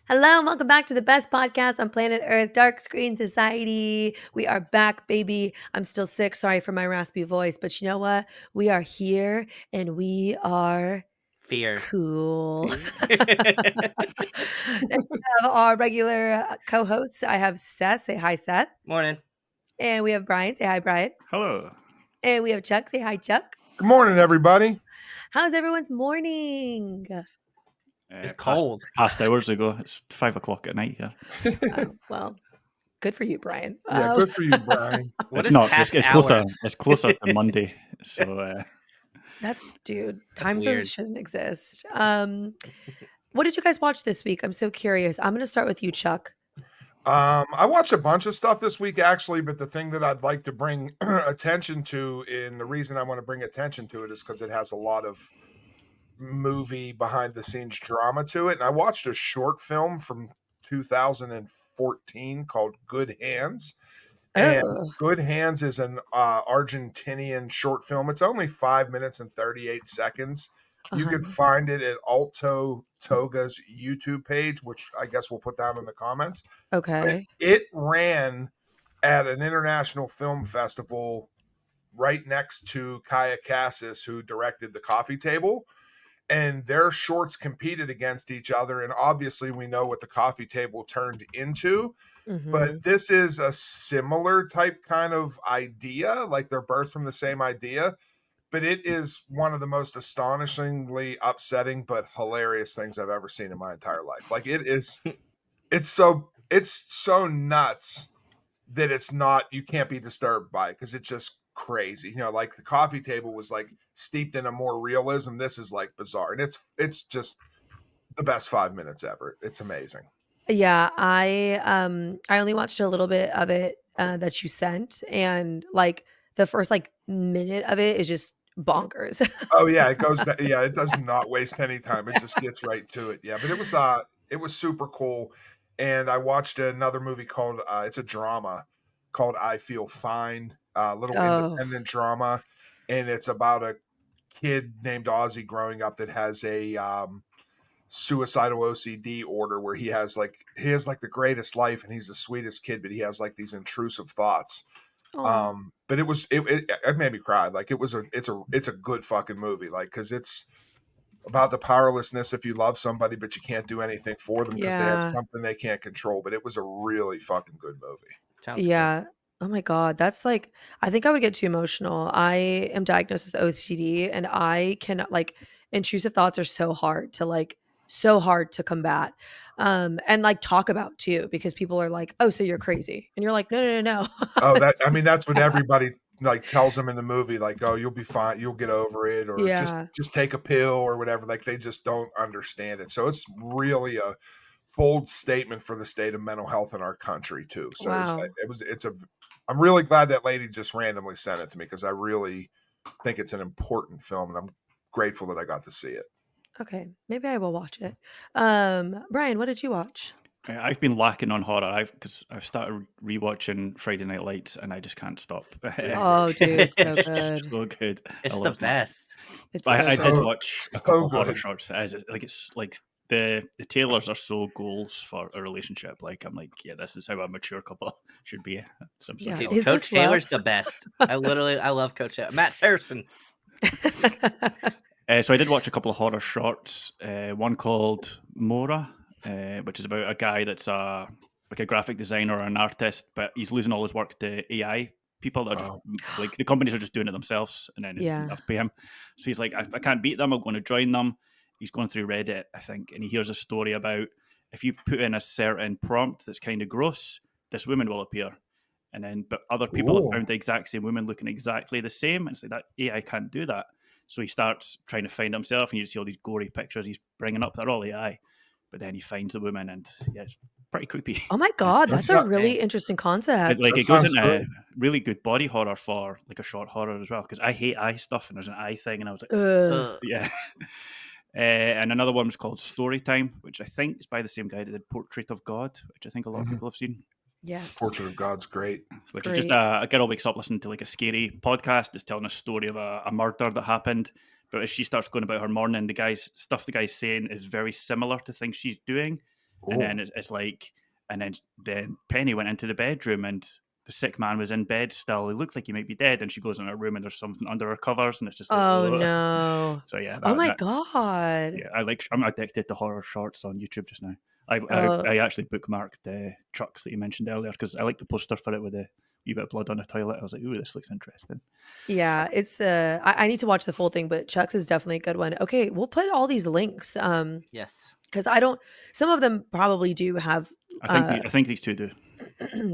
Hello and welcome back to the best podcast on planet Earth, Dark Screen Society. We are back, baby. I'm still sick. Sorry for my raspy voice, but you know what? We are here and we are Fear. cool. And we have our regular co-hosts. I have Seth. Say hi, Seth. Morning. And we have Brian. Say hi, Brian. Hello. And we have Chuck. Say hi, Chuck. Good morning, everybody. How's everyone's morning? It's cold. Past hours ago. It's 5 o'clock at night here. Well, good for you, Brian. Yeah, good for you, Brian. What It's is not. past It's closer. hours? It's closer to Monday. So Dude, That's time weird. zones shouldn't exist. What did you guys watch this week? I'm so curious. I'm going to start with you, Chuck. I watched a bunch of stuff this week, actually, but the thing that I'd like to bring attention to, and the reason I want to bring attention to it is because it has a lot of movie behind-the-scenes drama to it. And I watched a short film from 2014 called Good Hands. And Oh, Good Hands is an Argentinian short film. It's only 5 minutes and 38 seconds. You uh-huh. could find it at Alto Toga's YouTube page, which I guess we'll put down in the comments. Okay. It ran at an international film festival right next to Kaya Cassis, who directed The Coffee Table. And their shorts competed against each other. And obviously, we know what The Coffee Table turned into. Mhm. But this is a similar type kind of idea, like they're birthed from the same idea. But it is one of the most astonishingly upsetting but hilarious things I've ever seen in my entire life. Like it's so nuts that it's not, you can't be disturbed by it because it's just crazy. You know, like The Coffee Table was like steeped in a more realism. This is like bizarre. And it's just the best 5 minutes ever. It's amazing. Yeah, I only watched a little bit of it that you sent, and like the first like minute of it is just bonkers. Oh yeah, it goes. Yeah, it does not waste any time. It just gets right to it. Yeah, but it was super cool. And I watched another movie called it's a drama called I Feel Fine, little Oh, independent drama, and it's about a kid named Ozzy growing up that has a suicidal OCD order where he has like the greatest life and he's the sweetest kid, but he has like these intrusive thoughts. aw. But it made me cry. Like it's a good fucking movie. Like, cause it's about the powerlessness if you love somebody, but you can't do anything for them because they have Yeah, something they can't control. But it was a really fucking good movie. Sounds good. yeah. Oh my God, that's like I think I would get too emotional. I am diagnosed with OCD, and I cannot like intrusive thoughts are so hard to combat. And like talk about too, because people are like, "Oh, so you're crazy," and you're like, "No, no, no, no." Oh, It's I mean, just that's what everybody like tells them in the movie, like, oh, you'll be fine, you'll get over it, or yeah. just take a pill or whatever. Like they just don't understand it. So it's really a bold statement for the state of mental health in our country too. So Wow. I'm really glad that lady just randomly sent it to me because I really think it's an important film and I'm grateful that I got to see it. Okay, maybe I will watch it. Brian, what did you watch? I've been lacking on horror. Because I've started rewatching Friday Night Lights and I just can't stop. Oh, dude, so It's good. so good. I It's the love it. best. It's I, so I did good. watch a So couple of horror good. shorts. It's like the trailers are so goals for a relationship. Like I'm like, yeah, this is how a mature couple should be. Some sort Yeah. of Dude, film. Is Coach this Taylor's love? the best. I love Coach Taylor. Matt Saracen. So I did watch a couple of horror shorts. One called Mora, which is about a guy that's like a graphic designer or an artist, but he's losing all his work to AI people that are just Oh, like the companies are just doing it themselves, and then they Yeah. have to pay him. So he's like, I can't beat them. I'm going to join them. He's going through Reddit, I think, and he hears a story about if you put in a certain prompt that's kind of gross, this woman will appear. And then, but other people have cool. found the exact same woman looking exactly the same, and it's like that AI can't do that. So he starts trying to find himself, and you see all these gory pictures he's bringing up. They're all AI, but then he finds the woman, and yeah, it's pretty creepy. Oh my God, that's That's a not, really Dang. interesting But concept. like that it goes sounds into good. really good body horror for like a short horror as well, because I hate eye stuff, and there's an eye thing, and I was like, Ugh. Ugh. yeah. And another one was called Storytime, which I think is by the same guy that did Portrait of God, which I think a lot of Mhm. people have seen. Yes. Portrait of God's great. Which is just Great. a girl wakes up listening to like a scary podcast that's telling a story of a murder that happened. But as she starts going about her morning, the guy's saying is very similar to things she's doing. And Ooh. then it's like, and then Penny went into the bedroom and the sick man was in bed still. He looked like he might be dead, and she goes in her room and there's something under her covers, and it's just like, Oh, ugh. no. So yeah, Oh my that god. yeah, I'm addicted to horror shorts on YouTube just now. Oh. I actually bookmarked Trucks that you mentioned earlier because I like the poster for it with a wee bit of blood on the toilet. I was like, ooh, this looks interesting. Yeah, it's I need to watch the full thing, but Chuck's is definitely a good one. Okay, we'll put all these links Yes. because I don't some of them probably do have I think these two do.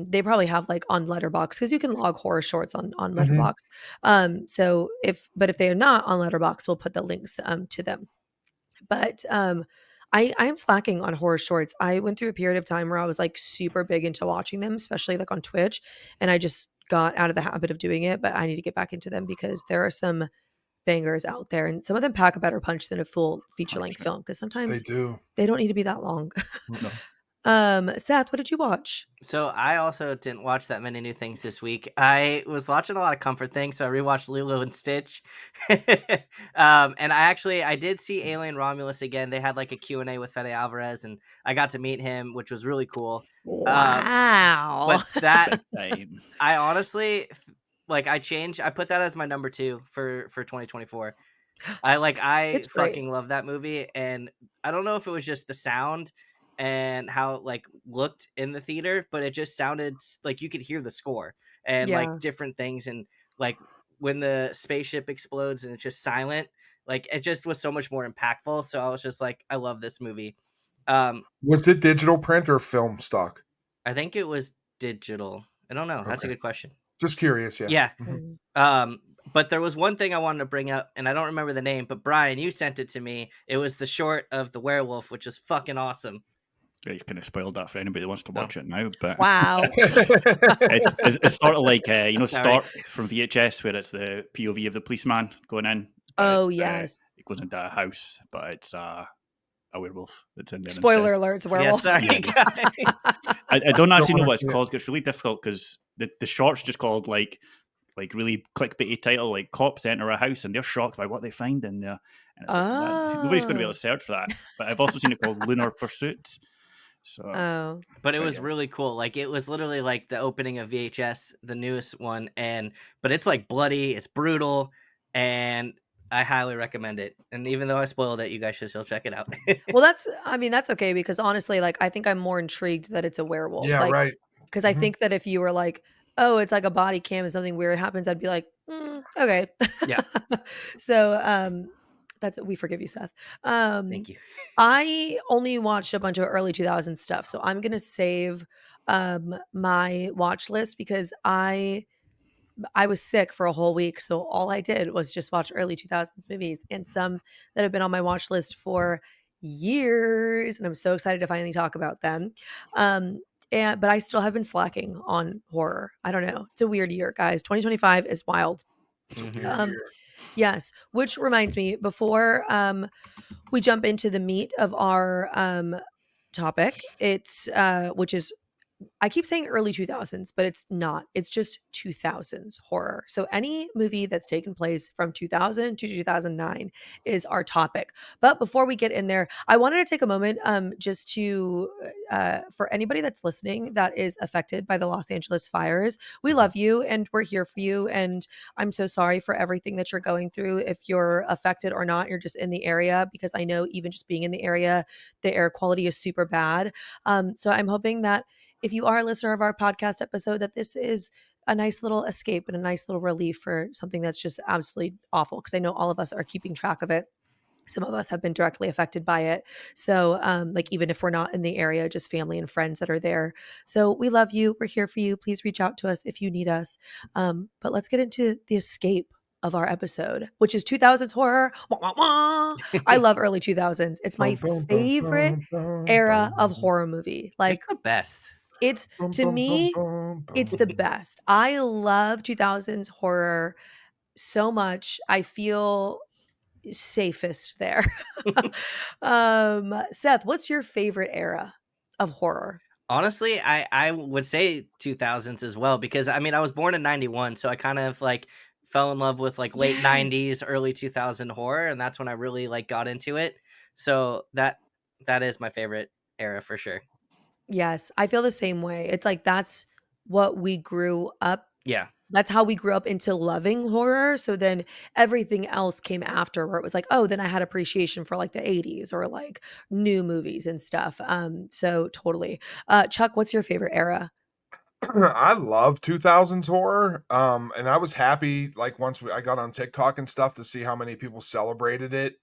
they probably have like on Letterbox because you can log horror shorts on Mhm. Letterbox. So if they are not on Letterbox, we'll put the links to them. But I am slacking on horror shorts. I went through a period of time where I was like super big into watching them, especially like on Twitch, and I just got out of the habit of doing it. But I need to get back into them because there are some bangers out there, and some of them pack a better punch than a full feature length 100%. film because They sometimes do. they don't need to be that long. No. Seth, what did you watch? So I also didn't watch that many new things this week. I was watching a lot of comfort things, so I rewatched Lilo and Stitch. And I did see Alien Romulus again. They had like a Q&A with Fede Alvarez, and I got to meet him, which was really cool. Wow. But that Big time. I honestly like I put that as my number 2 for 2024. I It's great. fucking love that movie, and I don't know if it was just the sound and how it like looked in the theater, but it just sounded like you could hear the score and like Yeah. different things, and like when the spaceship explodes and it's just silent, like it just was so much more impactful. So I was just like, I love this movie. Was it digital print or film stock? I think it was digital. I don't know. That's a Okay. good question. Just curious, yeah. Yeah. Mhm. Mm. But there was one thing I wanted to bring up, and I don't remember the name, but Brian, you sent it to me. It was the short of the werewolf, which is fucking awesome. Yeah, you kind of spoiled that for anybody that wants to Oh. watch it now. But Wow. it's sort of like Sorry. Stark from VHS, where it's the POV of the policeman going in. But Oh, it's, yes. it goes into a house, but it's a werewolf that's in there Spoiler instead. alert, it's a Yeah, werewolf. sorry, Yeah, guys. I don't still actually know wanna what it's see it. called. It's really difficult because the short's just called like really clickbaity title, like cops enter a house and they're shocked by what they find in there. And it's like, nobody's going to be able Oh. to search for that. But I've also seen it called Lunar Pursuit. So, Oh. But it was yeah. really cool. Like it was literally like the opening of VHS, the newest one, but it's like bloody, it's brutal, and I highly recommend it. And even though I spoiled it, you guys should still check it out. Well, that's okay because honestly, like, I think I'm more intrigued that it's a werewolf. Yeah, Like, right. because I Mhm. think that if you were like, "Oh, it's like a body cam and something weird happens," I'd be like, okay." Yeah. So, that's we forgive you, Seth. Thank you. I only watched a bunch of early 2000s stuff, so I'm gonna save, my watch list because I was sick for a whole week, so all I did was just watch early 2000s movies and some that have been on my watch list for years, and I'm so excited to finally talk about them. Um, but I still have been slacking on horror. I don't know. It's a weird year, guys. 2025 is wild. It's a Mhm. weird year. Yes, which reminds me, before we jump into the meat of our topic, it's which is I keep saying early 2000s, but it's not. It's just 2000s horror. So any movie that's taken place from 2000 to 2009 is our topic. But before we get in there, I wanted to take a moment just to for anybody that's listening that is affected by the Los Angeles fires. We love you and we're here for you, and I'm so sorry for everything that you're going through. If you're affected or not, you're just in the area, because I know even just being in the area, the air quality is super bad. So I'm hoping that if you are a listener of our podcast episode, that this is a nice little escape and a nice little relief for something that's just absolutely awful. Because I know all of us are keeping track of it. Some of us have been directly affected by it. So, like, even if we're not in the area, just family and friends that are there. So, we love you. We're here for you. Please reach out to us if you need us. But let's get into the escape of our episode, which is 2000s horror. Wah, wah, wah. I love early 2000s. It's my Bum, bum, bum, favorite bum, bum, era of bum. horror movie. It's Like, the best. it's Bum, to bum, bum, me, bum, it's bum. the best. I love 2000s horror so much. I feel safest there. Seth, what's your favorite era of horror? Honestly, I would say 2000s as well, because I mean I was born in 91, so I kind of like fell in love with like late Yes. 90s, early 2000 horror, and that's when I really like got into it. So that is my favorite era for sure. Yes, I feel the same way. It's like that's what we grew up Yeah. that's how we grew up into loving horror, so then everything else came after where it was like, "Oh, then I had appreciation for, like, the '80s or, like, new movies and stuff." So totally. Chuck, what's your favorite era? I love 2000s horror. And I was happy like I got on TikTok and stuff to see how many people celebrated it.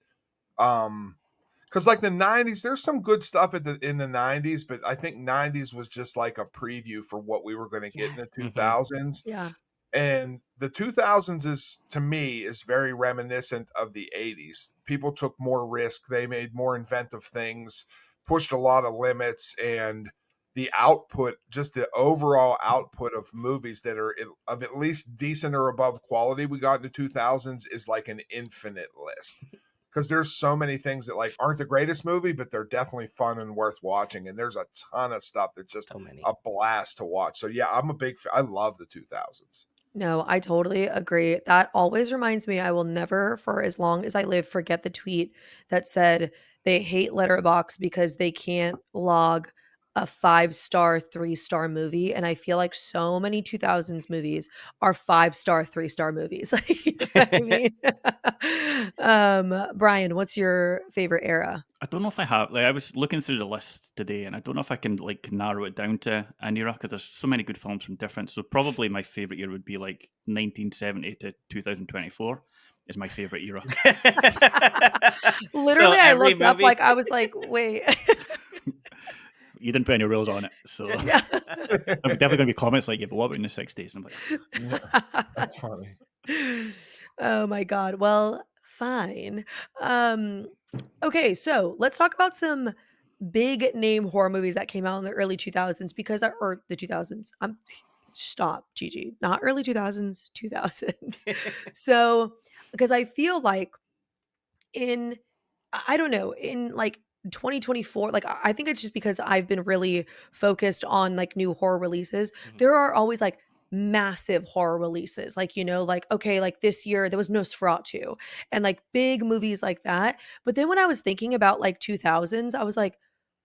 Because like the 90s, there's some good stuff in the 90s, but I think 90s was just like a preview for what we were going to get in the Yes. 2000s. Yeah. And the 2000s is, to me, is very reminiscent of the 80s. People took more risk, they made more inventive things, pushed a lot of limits, and the output, just the overall output of movies that are of at least decent or above quality we got in the 2000s is like an infinite list. Because there's so many things that like aren't the greatest movie, but they're definitely fun and worth watching. And there's a ton of stuff that's just So many. a blast to watch. So yeah, I love the 2000s. No, I totally agree. That always reminds me I will never, for as long as I live, forget the tweet that said they hate Letterbox because they can't log a 5-star, 3-star movie, and I feel like so many 2000s movies are 5-star, 3-star movies. Like, you know what I mean? Brian, what's your favorite era? I don't know if I have. Like, I was looking through the list today, and I don't know if I can like narrow it down to an era because there's so many good films from different. So probably my favorite year would be like 1970 to 2024 is my favorite era. So Literally, I every looked up, movie. like, I was like, "Wait." You didn't put any rules on it, so Yeah. there's definitely going to be comments like, "Yeah, but what about in the '60s?" And I'm like, Yeah, that's funny. Oh my god. Well, fine. Um, okay, so let's talk about some big name horror movies that came out in the early 2000s because or the 2000s. Stop, Gigi. Not early 2000s, 2000s. So, because I feel like in I don't know, in like 2024, like I think it's just because I've been really focused on like new horror releases. Mhm. There are always like massive horror releases. Like, like okay, like this year there was Nosferatu and like big movies like that. But then when I was thinking about like 2000s, I was like,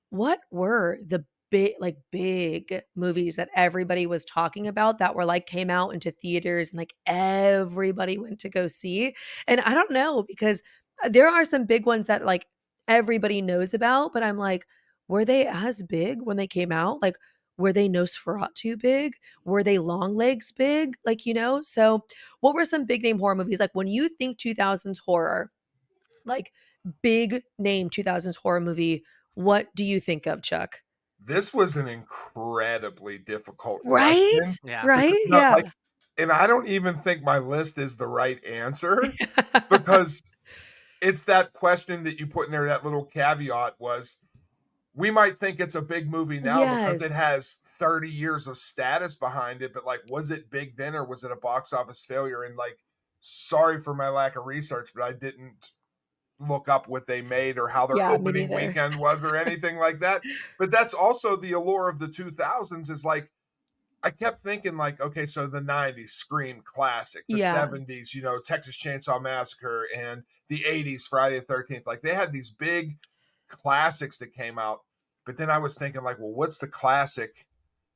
what were the big movies that everybody was talking about that were like came out into theaters and like everybody went to go see? And I don't know because there are some big ones that like everybody knows about, but I'm like, were they as big when they came out? Like, were they Nosferatu big? Were they Long Legs big? Like, So, what were some big name horror movies? Like, when you think 2000s horror, like big name 2000s horror movie, what do you think of, Chuck? This was an incredibly difficult Right? question Yeah. Right? because not Yeah. like, and I don't even think my list is the right answer because it's that question that you put in there. That little caveat was we might think it's a big movie now because Yes. it has 30 years of status behind it, but like, was it big then or was it a box office failure? And like, sorry for my lack of research, but I didn't look up what they made or how their Yeah, me opening neither. weekend was or anything like that. But that's also the allure of the 2000s is like, I kept thinking like, okay, so the 90s Scream classic, the Yeah. 70s, Texas Chainsaw Massacre, and the 80s Friday the 13th. Like they had these big classics that came out. But then I was thinking like, well, what's the classic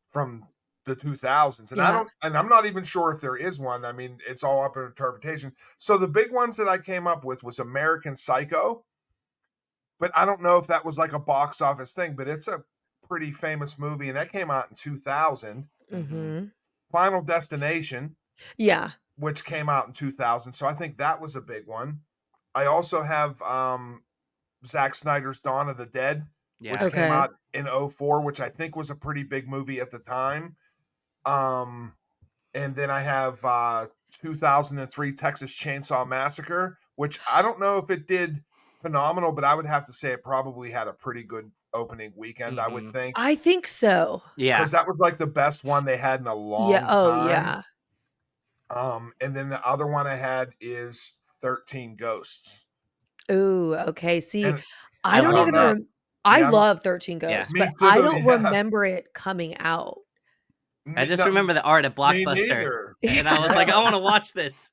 from the 2000s? Yeah. And I'm not even sure if there is one. I mean, it's all up in interpretation. So the big ones that I came up with was American Psycho, but I don't know if that was like a box office thing, but it's a pretty famous movie and that came out in 2000. Mhm. Mhm. Final Destination, Yeah. which came out in 2000. So I think that was a big one. I also have Zack Snyder's Dawn of the Dead, which Yeah. came Okay. out in '04, which I think was a pretty big movie at the time. Um, and then I have 2003 Texas Chainsaw Massacre, which I don't know if it did phenomenal, but I would have to say it probably had a pretty good opening weekend, I would Mhm. think, I think so. Yeah. because that was like the best one they had in a Yeah. long Oh, time. yeah. And then the other one I had is 13 Ghosts. Ooh, okay. See, And I I I don't love don't even know. that. I Yeah, love 13 Yeah. Ghosts, me but I too. don't Yeah. remember it coming out. I just No, remember the art at me Blockbuster, neither. and I was Yeah. like, I want to watch this.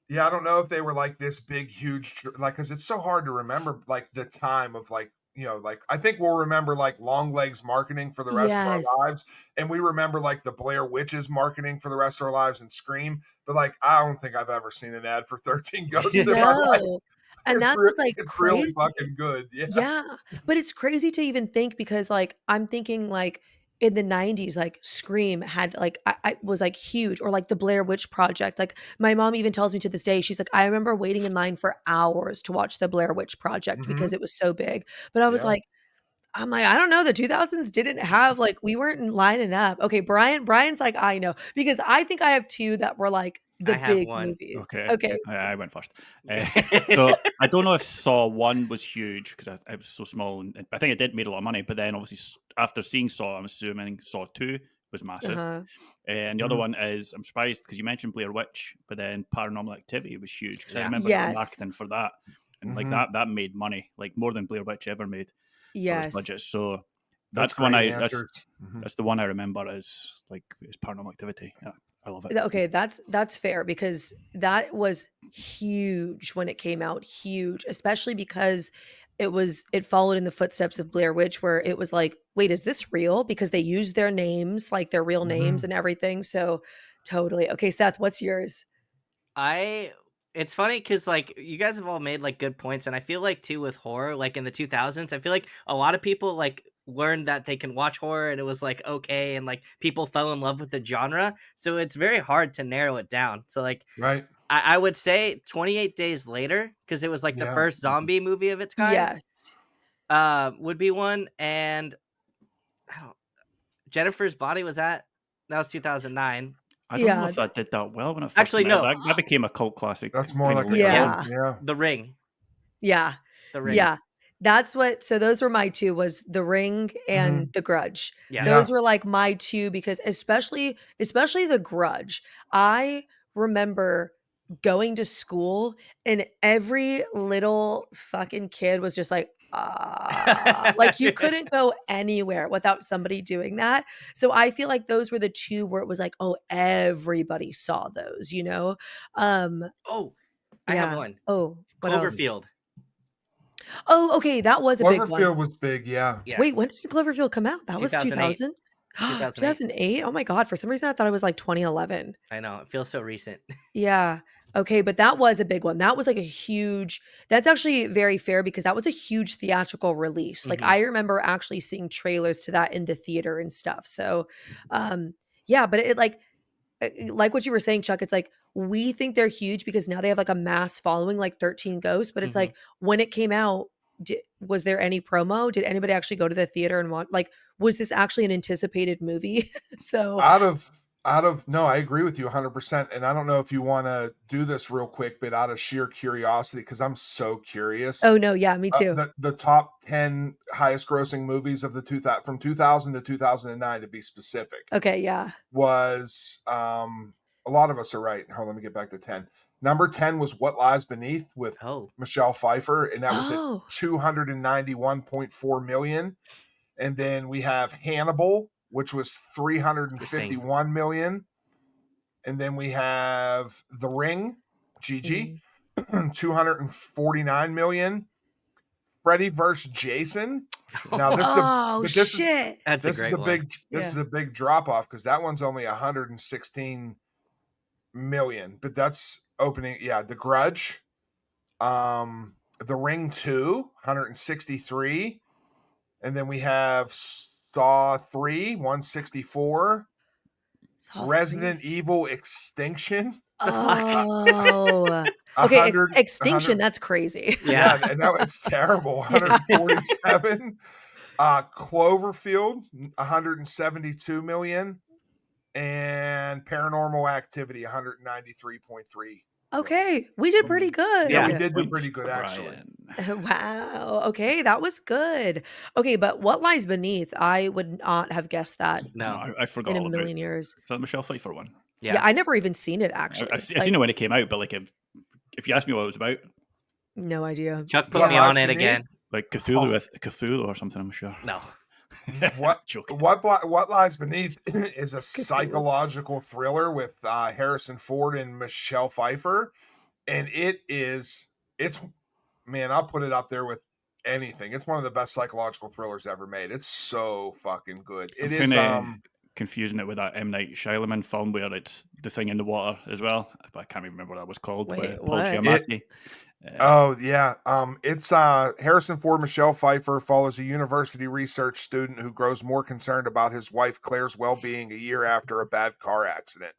Yeah, I don't know if they were like this big, huge, like, because it's so hard to remember like the time of like like I think we'll remember like Longlegs marketing for the rest of our Yes. lives, and we remember like the Blair Witches marketing for the rest of our lives and Scream. But like, I don't think I've ever seen an ad for 13 Ghosts in my life. No. And that's what's, like, It's really crazy. fucking good. Yeah. Yeah, but it's crazy to even think because, like, I'm thinking, like, in the '90s, like, Scream had, like I was, like, huge or, like, the Blair Witch Project, like, my mom even tells me to this day, she's like, "I remember waiting in line for hours to watch the Blair Witch Project because Hmm. it was so big." But I was Yeah. like I'm like, "I don't know, the 2000s didn't have, like we weren't lining up." Okay, Brian's like, "I know," because I think I have 2 that were, like, the I have big one. movies. Okay, Okay. I went first. So I don't know if Saw 1 was huge because I was so small, and I think it did made a lot of money. But then obviously after seeing Saw, I'm assuming Saw 2 was massive. Uh-huh. And the other Mhm. one is, I'm surprised because you mentioned Blair Witch, but then Paranormal Activity was huge because I Yeah. remember the Yes. marketing for that, and like Mhm. that made money, like more than Blair Witch ever made for its Yes. budget. So That's that's the one great I answers. Mhm. that's the one I remember as like is Paranormal Activity. Yeah, I love it. Okay, that's fair because that was huge when it came out, huge, especially because it followed in the footsteps of Blair Witch where it was like, "Wait, is this real?" Because they used their names, like their real names Mhm. and everything, so totally. Okay, Seth, what's yours? I it's funny because like you guys have all made like good points, and I feel like too with horror, like in the 2000s, I feel like a lot of people like learned that they can watch horror and it was like okay, and like people fell in love with the genre. So it's very hard to narrow it down. So like Right. I would say 28 Days Later because it was like the Yeah. first zombie movie of its kind. Yes. Would be one, and I don't, Jennifer's Body that was 2009. I don't know Yeah, if that did that well when it first Actually, came out. no, That became a cult classic That's more kind of like a later cult. on. yeah. Yeah. The Ring, Yeah. The Ring. Mm. Yeah. That's what so those were my 2 was The Ring and Mhm. The Grudge. Yeah. Yeah. Those were, like, my 2 because especially The Grudge. I remember going to school and every little fucking kid was just like, "Ah." Like, you couldn't go anywhere without somebody doing that. So I feel like those were the 2 where it was like, "Oh, everybody saw those," you know? Um, Oh, I have yeah. one. Oh, what else? Cloverfield. Oh, okay, that was a big one. Cloverfield was big. Yeah. Yeah, Wait, when did Cloverfield come out? That was 2008. 2000s? 2008. 2008? Oh my god, for some reason I thought it was, like, 2011. I know, it feels so recent. Yeah. Okay, but that was a big one. That was, like, a huge that's actually very fair because that was a huge theatrical release. Like, Mhm. I remember actually seeing trailers to that in the theater and stuff, so, yeah, but it, like what you were saying, Chuck, it's like we think they're huge because now they have like a mass following, like 13 Ghosts. But it's Mhm. like when it came out, was there any promo? Did anybody actually go to the theater and watch? Like, was this actually an anticipated movie? So, Out of no, I agree with you 100%. And I don't know if you want to do this real quick, but out of sheer curiosity, because I'm so curious. oh no, yeah, me too. The top 10 highest grossing movies of the 2000 from 2000 to 2009 to be specific Okay, yeah. was a lot of us are right. Hold on, let me get back to 10. Number 10 was What Lies Beneath with Oh, Michelle Pfeiffer, and that was at Oh, 291.4 million. And then we have Hannibal, which was interesting. 351 million. And then we have The Ring, Gigi, mm. 249 million. Freddy versus Jason. Now this is a Oh but shit. That's a great one. this is Yeah. a big drop off because that one's only 116 million. But that's opening, yeah, The Grudge, The Ring 2, 163. And then we have Saw 3, 164. Saw 3. Resident Evil Extinction, The fuck? Oh. Okay, 100, Extinction, that's crazy. Yeah. yeah, and that it's terrible. Yeah. 147. Cloverfield, 172 million, and Paranormal Activity, 193.3 million. Okay, we did pretty Yeah, we Yeah. did do Points pretty good for actually. Brian. Wow. Okay, that was good. Okay, but What Lies Beneath, I would not have guessed that No, No. I forgot in a all about. Is million years. that Michelle Pfeiffer one? Yeah, Yeah. I never even seen it I actually. seen Like, it when it came out, but like if you ask me what it was about, no idea. Chuck put What me Yeah. Lies on it Beneath? again. like Oh, Cthulhu or something, I'm sure. No. what Joking. what lies beneath is a Cthulhu. psychological thriller with Harrison Ford and Michelle Pfeiffer, and it's man, I'll put it up there with anything. It's one of the best psychological thrillers ever made. It's so fucking good. I'm It kind is. of confusing it with that M. Night Shyamalan film where it's the thing in the water as well. But I can't even remember what that was called with Wait, Paul what? Giamatti. Oh yeah. It's Harrison Ford, Michelle Pfeiffer follows a university research student who grows more concerned about his wife Claire's well-being a year after a bad car accident.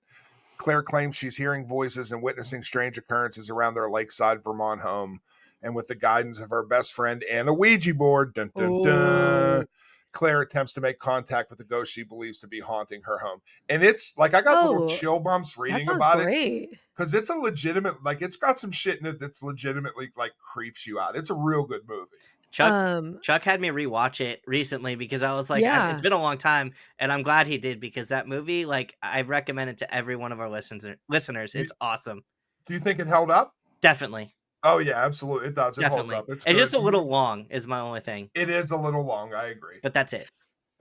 Claire claims she's hearing voices and witnessing strange occurrences around their lakeside Vermont home. And with the guidance of her best friend and a Ouija board, dun, dun, dun, Oh, Claire attempts to make contact with the ghost she believes to be haunting her home. And it's like I got little oh, chill bumps that reading sounds about it great. because it's a legitimate, like it's got some shit in it that's legitimately like creeps you out. It's a real good movie. Chuck Um, Chuck had me rewatch it recently because I was like, it's yeah. been a long time, and I'm glad he did because that movie, like, I recommend it to every one of our listeners. You, It's awesome, do you think it held up? definitely, Oh yeah, absolutely. It does. It holds definitely. up. It's It's good. just a little long, is my only thing, It is a little long. I agree. but that's it.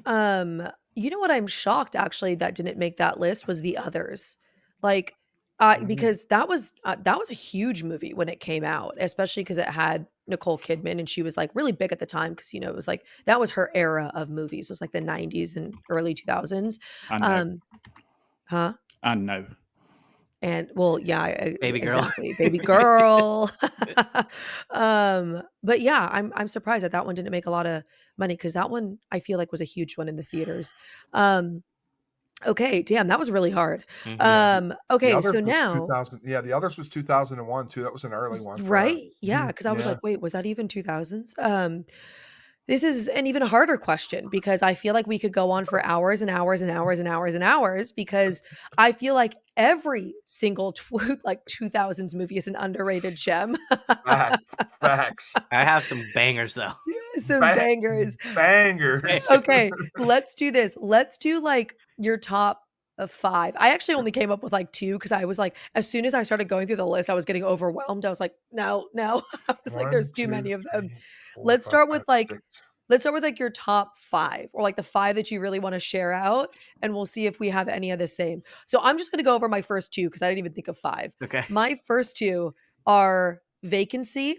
Um, you know what I'm shocked actually that didn't make that list was The Others. Like, Mhm. because that was a huge movie when it came out, especially because it had Nicole Kidman and she was like really big at the time because you know it was like that was her era of movies. It was like the 90s and early 2000s. And now. Um, huh? And now. And well, yeah, Baby girl. exactly, baby girl. But yeah, I'm surprised that that one didn't make a lot of money because that one I feel like was a huge one in the theaters. Um, okay, damn, that was really hard. hmm Yeah. The Okay, others so was now 2000. Yeah, the others was 2001 too. That was an early one for us. right? Yeah, because I was Yeah. like, wait, was that even 2000s? This is an even harder question because I feel like we could go on for hours and hours and hours and hours and hours because I feel like every single like 2000s movie is an underrated gem. Facts. I have some bangers though. Some Ba- bangers. bangers. Okay, let's do this. Let's do like your top of 5. I actually only came up with like 2 because I was like, as soon as I started going through the list, I was getting overwhelmed. I was like, no, no. I was like, One, there's too two, many of them. three, four, Let's five, start with like six. let's start with like your top 5 or like the 5 that you really want to share out and we'll see if we have any of the same. So I'm just going to go over my first 2 because I didn't even think of 5. Okay. My first 2 are Vacancy.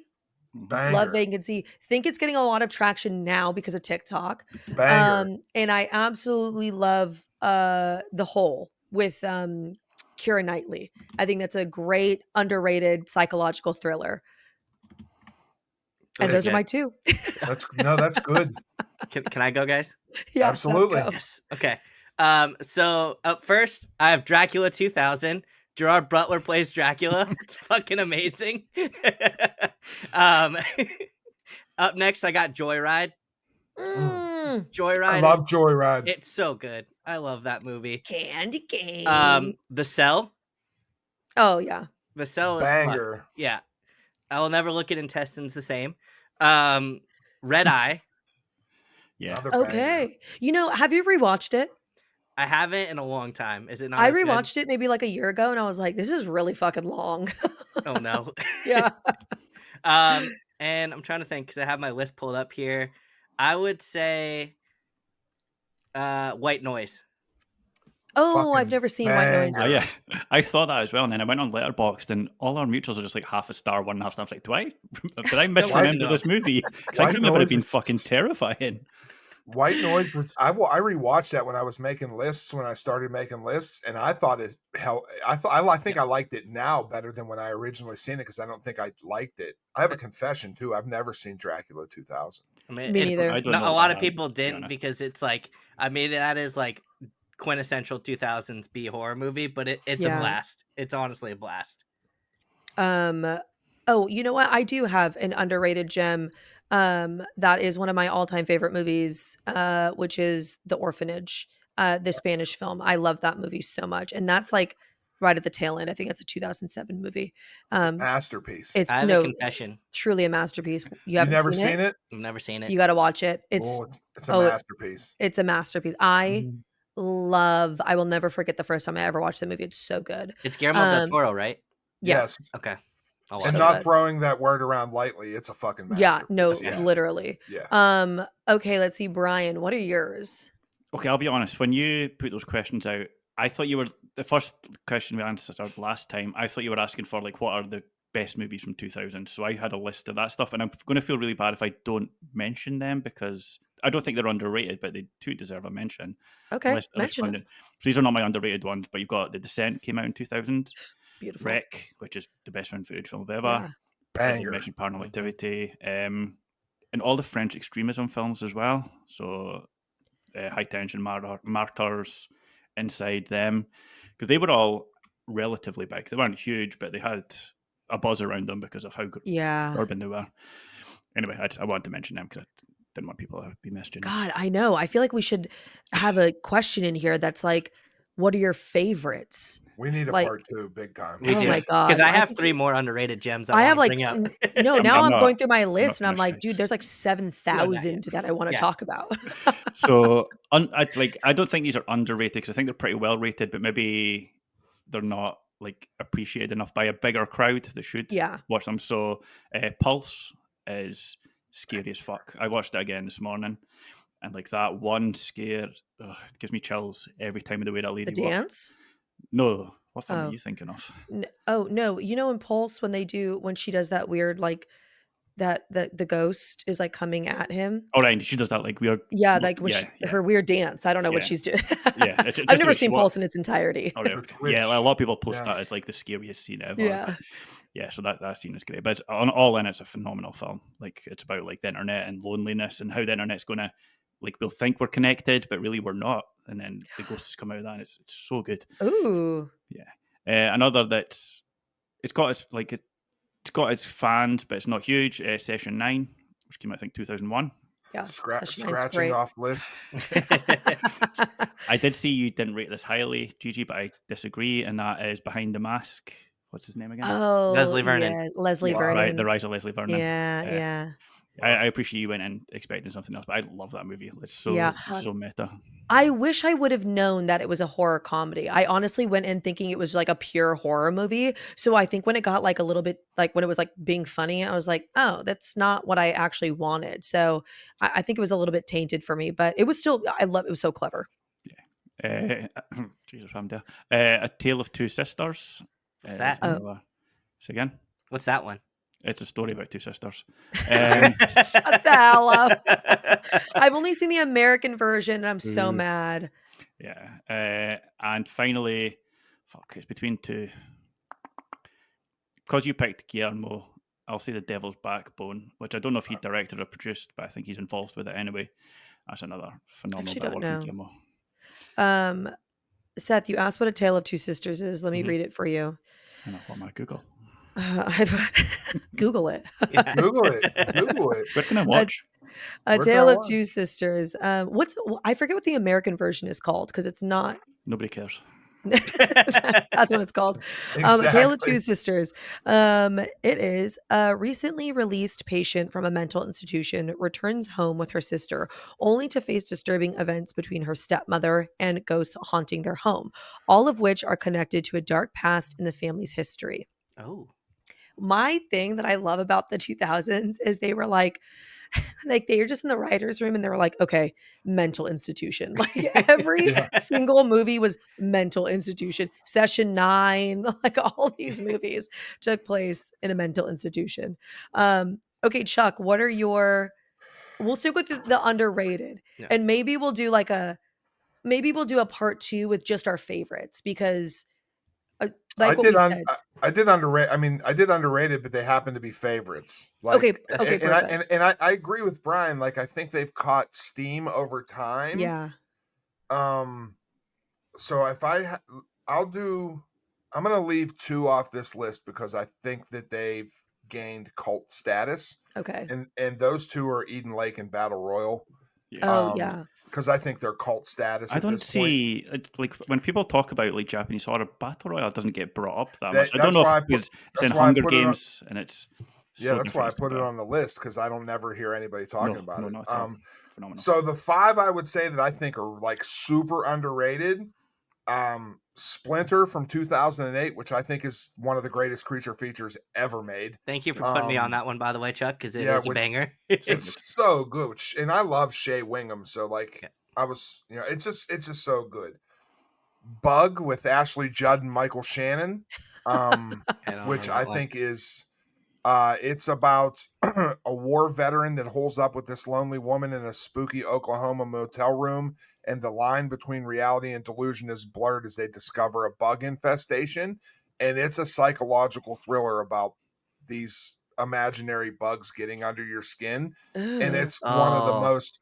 Mhm. Love Banger. Vacancy. Think it's getting a lot of traction now because of TikTok. Banger. And I absolutely love The Hole with Keira Knightley. I think that's a great underrated psychological thriller. And Those are those are good. my 2. That's good. Can I go, guys? Yeah, so Absolutely. go. Yes. Okay. So up first, I have Dracula 2000. Gerard Butler plays Dracula. It's fucking amazing. um, up next, I got Joyride. Mm. I Joyride is love Joyride. it's so good. I love that movie. Candy cane. The Cell. Oh yeah. The Cell is fuck. Banger. Yeah. I will never look at intestines the same. Um, Red Eye. Yeah. Another banger. Okay. You know, have you rewatched it? I haven't in a long time. Is it not I as good? rewatched it maybe like a year ago and I was like, this is really fucking long. Oh no. Yeah. And I'm trying to think because I have my list pulled up here. I would say White Noise. Oh, I've Fucking never seen White Noise. Oh, banger. yeah. I thought that as well. And then I went on Letterboxd and all our mutuals are just like half a star, 1.5 stars. I was like, did I misremember this movie? Because I White can remember it Noise being is fucking terrifying. White Noise was I rewatched that when I was making lists when I started making lists and I thought it hell I think I liked it now better than when I originally seen it because I don't think I liked it. I have a confession too. I've never seen Dracula 2000. I mean, Me neither. I don't know a if lot I of have, people to be didn't honest. because it's like I mean that is like quintessential 2000s B horror movie, but it's a Yeah. blast. It's honestly a blast. Oh, you know what? I do have an underrated gem. That is one of my all-time favorite movies, which is The Orphanage, the Spanish film. I love that movie so much. And that's like right at the tail end. I think it's a 2007 movie. It's a Um, masterpiece. I it's have a no confession. truly a masterpiece. You You haven't never seen seen it? it? I've never seen it. You got to watch it. Oh, it's a Oh, masterpiece. it's a masterpiece. I Mhm. I will never forget the first time I ever watched the movie. It's so good. It's Guillermo del Um, Toro, right? Yes. yes, Okay, I'll watch And so it. not good. throwing that word around lightly. It's a fucking Yeah, no, masterpiece. Okay. Yeah. literally. Yeah. Okay, let's see, Brian, what are yours? Okay, I'll be honest. When you put those questions out, I thought you were the first question we answered last time. I thought you were asking for like what are the best movies from 2000. So I had a list of that stuff, and I'm going to feel really bad if I don't mention them because I don't think they're underrated, but they do deserve a mention. Okay, Unless mention found them. it. So these are not my underrated ones, but you've got The Descent came out in 2000, Beautiful. Wreck, which is the best found footage film ever. Yeah. Like you Banger. mentioned, Paranormal Activity, and all the French extremism films as well. So High Tension, Martyrs, Inside Them, because they were all relatively big. They weren't huge, but they had a buzz around them because of how Yeah. urban they were. Anyway, I wanted to mention them because I didn't want people to be missed. God, I know. I feel like we should have a question in here that's like, what are your favorites? We need a Like, part 2, big time. We oh do, my because God. I I have think 3 more underrated gems I I want have to like, bring up. no, I'm, now I'm I'm not. going through my I'm list not and I'm finished, like, guys. dude, there's like 7,000 that I want to Yeah. talk about. So I don't think these are underrated because I think they're pretty well rated, but maybe they're not like appreciated enough by a bigger crowd that should Yeah. watch them. So Pulse is scary as fuck. I watched it again this morning, and like that one scare it gives me chills every time of the way that The lady walks. dance? No, what film are Oh. you thinking of? Oh, no. You know, in Pulse, when she does that weird, like, that the ghost is like coming at him. Oh, right, she does that like weird. Yeah, like when Yeah, yeah, her weird dance. I don't know what yeah, she's doing. yeah. It's I've just the never way she seen walks. Pulse in its entirety. Oh, right, The okay. Yeah, twitch. a lot of people post Yeah. that as like the scariest scene ever. Yeah. But yeah, so that scene is great. But all in, it's a phenomenal film. Like it's about like the internet and loneliness and how the internet's going to like we'll think we're connected, but really we're not. And then the ghosts come out of that, and it's so good. Ooh. Yeah. Another that's it's got its fans, but it's not huge. Session 9, which came out I think 2001. Yeah. Session 9's Scratching great. off list. I did see you didn't rate this highly, Gigi, but I disagree, and that is Behind the Mask. What's his name again? Oh, Leslie Vernon. yeah. Leslie Wow. Vernon. The Rise of Leslie Vernon. Yeah, yeah. I appreciate you went in expecting something else, but I love that movie. It's so Yeah. so meta. I wish I would have known that it was a horror comedy. I honestly went in thinking it was like a pure horror movie. So I think when it got like a little bit like when it was like being funny, I was like, oh, that's not what I actually wanted. So I think it was a little bit tainted for me, but it was still, it was so clever. Jesus, I'm there. A Tale of Two Sisters. What's that? Say again. What's that one? It's a story about two sisters. Shut the hell up. I've only seen the American version and I'm so Ooh. mad. Yeah. And finally, fuck, it's between two. Because you picked Guillermo, I'll say The Devil's Backbone, which I don't know if he directed or produced, but I think he's involved with it anyway. That's another phenomenal bit of work from Guillermo. Seth, you asked what A Tale of Two Sisters is. Let me read it for you. I know, what am I Google? Google it. Yeah. Google it. Google it. Where can I watch? A Where Tale can I of watch? Two Sisters. I forget what the American version is called because it's not. Nobody cares. That's what it's called. Exactly. A Tale of Two Sisters. It is a recently released patient from a mental institution returns home with her sister, only to face disturbing events between her stepmother and ghosts haunting their home, all of which are connected to a dark past in the family's history. Oh. My thing that I love about the 2000s is they were like they were just in the writer's room and they were like, okay, mental institution. Like every Yeah. single movie was mental institution. Session 9, like all these movies took place in a mental institution. Okay, Chuck, what are your we'll stick with the underrated. Yeah. And maybe we'll do a part 2 with just our favorites because like what we said. I did underrate. I mean, I did underrated, but they happen to be favorites. Like, Okay, and perfect. I agree with Brian. Like, I think they've caught steam over time. Yeah. So if I'm gonna leave 2 off this list because I think that they've gained cult status. Okay. And those 2 are Eden Lake and Battle Royal. Oh, yeah. Because I think they're cult status. I don't see it's like when people talk about like Japanese horror, Battle Royale doesn't get brought up that much. I don't know if it's in Hunger Games and it's yeah, that's why I put it on the list because I don't never hear anybody talking about it. Not at all. Phenomenal. So the 5 I would say that I think are like super underrated. Splinter from 2008, which I think is one of the greatest creature features ever made. Thank you for putting me on that one, by the way, Chuck, because it is a banger. It's so good, and I love Shea Wingham. So like, I was, it's just so good. Bug with Ashley Judd and Michael Shannon. which know I that one. think is it's about a war veteran that holds up with this lonely woman in a spooky Oklahoma motel room, and the line between reality and delusion is blurred as they discover a bug infestation. And it's a psychological thriller about these imaginary bugs getting under your skin. And Ugh. it's one of the Oh, most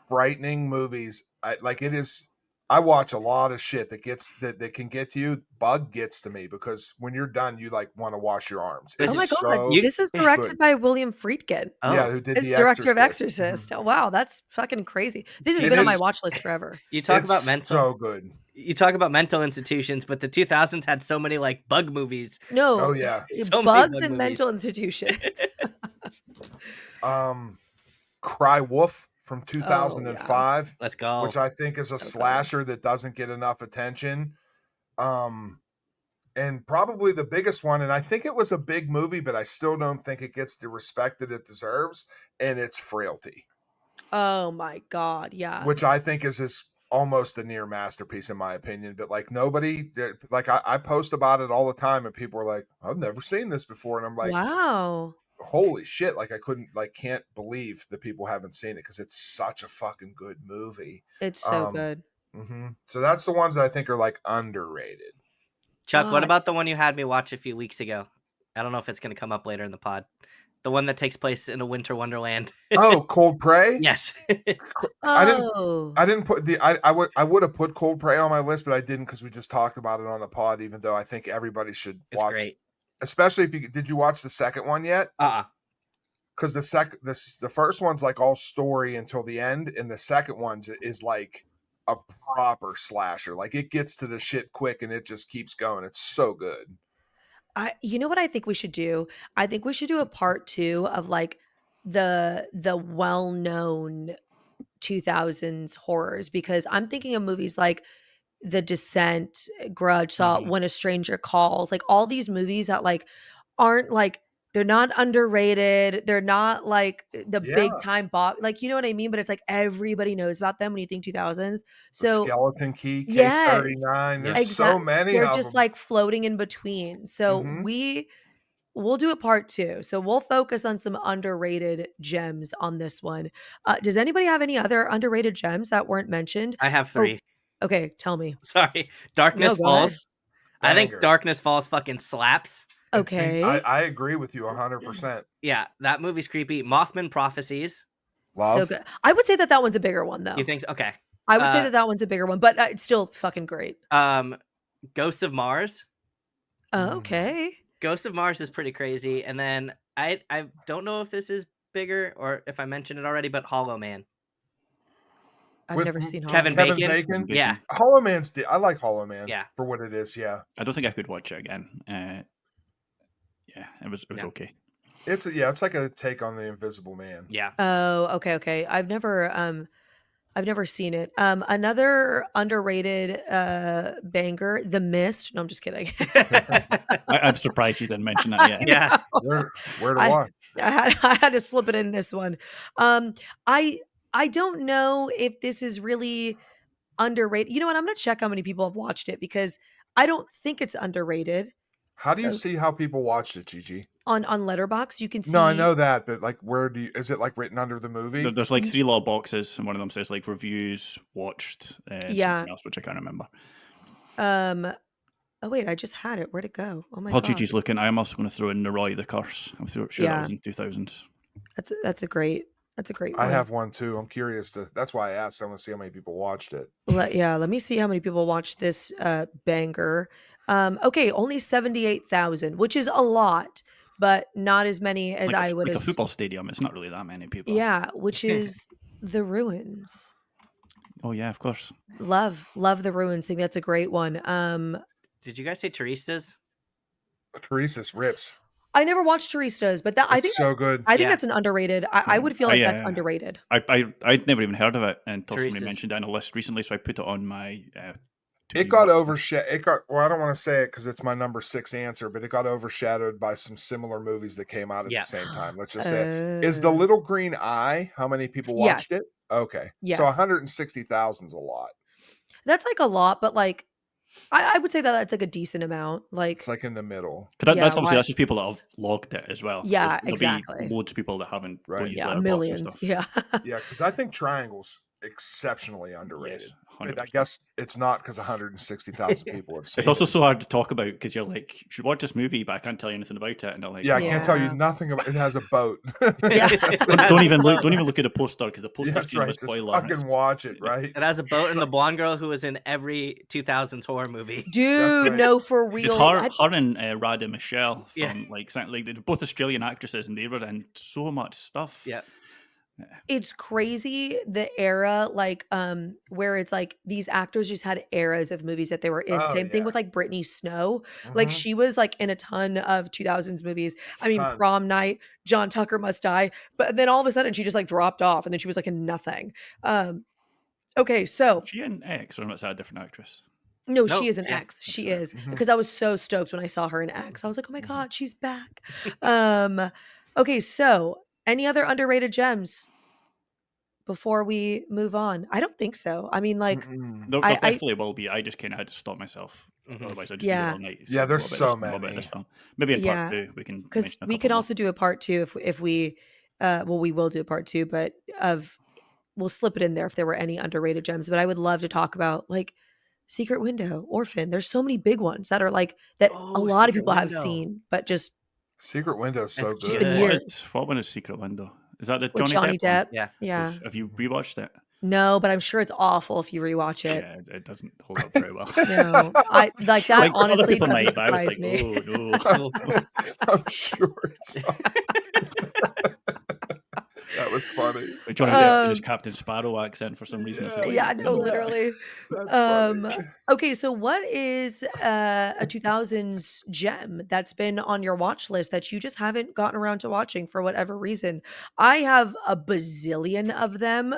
frightening movies. It is. I watch a lot of shit that can get to you. Bug gets to me because when you're done, you like want to wash your arms. Oh It's this my is god, so you. this is good. directed by William Friedkin. Yeah, Oh, who did It's The director of Exorcist? Exorcist. Oh, wow, that's fucking crazy. This has you It been know, on my is. watch list forever. you talk about It's mental. so good. You talk about mental institutions, but the 2000s had so many like bug movies. Oh No, yeah. So many bugs bug in movies. mental institutions. Um, Cry Wolf from Oh, yeah. 2005, Let's go. which I think is a Okay. slasher that doesn't get enough attention. Um, and probably the biggest one, and I think it was a big movie, but I still don't think it gets the respect that it deserves. And it's Frailty, Oh my god, yeah. which I think is almost a near masterpiece in my opinion. But like nobody, like I post about it all the time, and people are like, "I've never seen this before," and I'm like, Wow. holy shit, like I can't believe that people haven't seen it because it's such a fucking good movie. It's so um good. so that's the ones that I think are like underrated. Chuck, what God. about the one you had me watch a few weeks ago? I don't know if it's going to come up later in the pod. The one that takes place in a winter wonderland. Oh, Cold Prey. Yes. i didn't Oh. I didn't put the I would have put Cold Prey on my list, but I didn't because we just talked about it on the pod, even though I think everybody should It's watch, great. especially if you did. You watch the second one yet? Uh-uh. Because the first one's like all story until the end, and the second one is like a proper slasher. Like it gets to the shit quick and it just keeps going. It's so good. You know what I think we should do? I think we should do a part 2 of like the well-known 2000s horrors, because I'm thinking of movies like The Descent, Grudge, Saw, Mhm. When a Stranger Calls, like all these movies that like aren't like, they're not underrated. They're not like the big Yeah. time box, like, you know what I mean? But it's like everybody knows about them when you think 2000s. The So Skeleton Key, Case yes, 39. Yep. There's so exactly. many They're of just them. like floating in between. So Hmm. we'll do a part 2. So we'll focus on some underrated gems on this one. Does anybody have any other underrated gems that weren't mentioned? I have Oh, 3. okay, tell me. Sorry. No, Darkness go ahead. Falls. I think Banger. Darkness Falls fucking slaps. And I, Okay. I agree with you 100%. Yeah, that movie's creepy. Mothman Prophecies. So Love. good. I would say that that one's a bigger one You though. think so? Okay. I would say Uh that that one's a bigger one, but it's still fucking great. Ghosts of Mars. Mm. Okay. Ghost of Mars is pretty crazy. And then I don't know if this is bigger or if I mentioned it already, but Hollow Man. I've With never seen Hollow Kevin Man. Kevin Bacon. Bacon. Yeah. Hollow Man's. I like Hollow Man Yeah. for what it is. Yeah. I don't think I could watch it again. Yeah, it was Yeah. okay. It's like a take on the Invisible Man. Yeah. Oh, okay. I've never seen it. Another underrated banger, The Mist. No, I'm just kidding. I'm surprised you didn't mention that yet. Yeah. Where to I watch? I had to slip it in this one. Um, I I don't know if this is really underrated. You know what? I'm gonna check how many people have watched it, because I don't think it's underrated. How do you So see how people watched it, Gigi? on Letterbox, you can No, I see. know that, but like, where do you? Is it like written under the movie? There's like y- 3 little boxes, and one of them says like reviews, watched, and Yeah. something else, which I can't remember. Um. Oh wait, I just had it. Where'd it go? Oh my While god. Gigi's looking, I am also going to throw in Noroi the Curse. I'm sure that was Yeah. in 2000s. That's a great I one. have one too. I'm curious to. That's why I asked. I want to see how many people watched it. Let me see how many people watched this banger. Okay, only 78,000, which is a lot, but not as many as I would Like a assume. football stadium. It's not really that many people. Yeah, which is The Ruins. Oh yeah, of course. Love The Ruins. Think that's a great one. Did you guys say Turistas? Teresa's rips. I never watched Turistas, but that It's so good. I think Yeah. that's an underrated. I would feel like that's underrated. I'd never even heard of it until somebody Teresa's. mentioned it on a list recently, so I put it on my. It got overshadowed. Well, I don't want to say it because it's my number 6 answer, but it got overshadowed by some similar movies that came out at Yeah. the same time. Let's just say it. Is The Uh, Little Green Eye? How many people watched yes, it? Okay, so yes. 160,000 is a lot. That's like a lot, but like I would say that that's like a decent amount. It's like in the middle. Because Yeah, that's obviously why? that's just people that have logged it as well. So Yeah, there'll be exactly. loads of people that haven't don't Right. use Yeah, letterbox and millions. stuff. Yeah. Yeah, because I think Triangle's exceptionally Yes, underrated. But I 100%. guess it's not because 160,000 people have It's seen also it. so hard to talk about because you're like, you should watch this movie, but I can't tell you anything about it. And they're like, Yeah, I oh, can't tell you Yeah. nothing about it. Has a boat. Yeah. It has don't a even look. boat. Don't even look at the poster because the Yeah, poster's that's kind of a right. Just spoiler. fucking watch it, right? It has a boat It's and the like, blonde girl who was in every 2000s horror movie. that's Dude, right. no, for It's real. her and Radha Michelle Yeah. from like they're both Australian actresses, and they were in so much stuff. Yeah. It's crazy the era, like, where it's like these actors just had eras of movies that they were in. Oh Same thing yeah. with like Brittany Snow. Like Hmm. she was like in a ton of 2000s movies. I mean, Tons. Prom Night, John Tucker Must Die, but then all of a sudden she just like dropped off and then she was like in nothing. Um, okay, so She in X, or is that a different actress? no, she No, is an yeah. X. Okay, She right. is Hmm. because I was so stoked when I saw her in X. I was like, oh my Mhm. God, she's back. Um, okay, so any other underrated gems before we move on? I don't think so. I mean, like, Mm-mm. There I definitely will be. I just kind of had to stop myself. Mhm. Otherwise, I'd just be here yeah, all night. Yeah, So there's so more about this many. film. Maybe in part yeah, two we can because mention a we couple can more. also do a part two if we, well, we will do a part two, but of we'll slip it in there if there were any underrated gems. But I would love to talk about like Secret Window, Orphan. There's so many big ones that are like that a Oh, lot of Secret people have Window. seen, but Secret Window's That's so just been good. good. years What one is Secret Window? Is that the with Johnny Depp Johnny one? Depp. Yeah. Yeah, Have you Mhm. rewatched it? no, but I'm sure it's awful if you rewatch it. Yeah, it doesn't hold up very well. No, I I'm like that sure. Like other honestly people doesn't might, but I was surprise like, me. oh no. I'm sure it's that was funny. Like Johnny Depp in his Um, Captain Sparrow accent for some reason. I was like, Yeah, wait, yeah, no, no. yeah, literally. that's funny. Um, okay, so what is a 2000s gem that's been on your watch list that you just haven't gotten around to watching for whatever reason? I have a bazillion of them,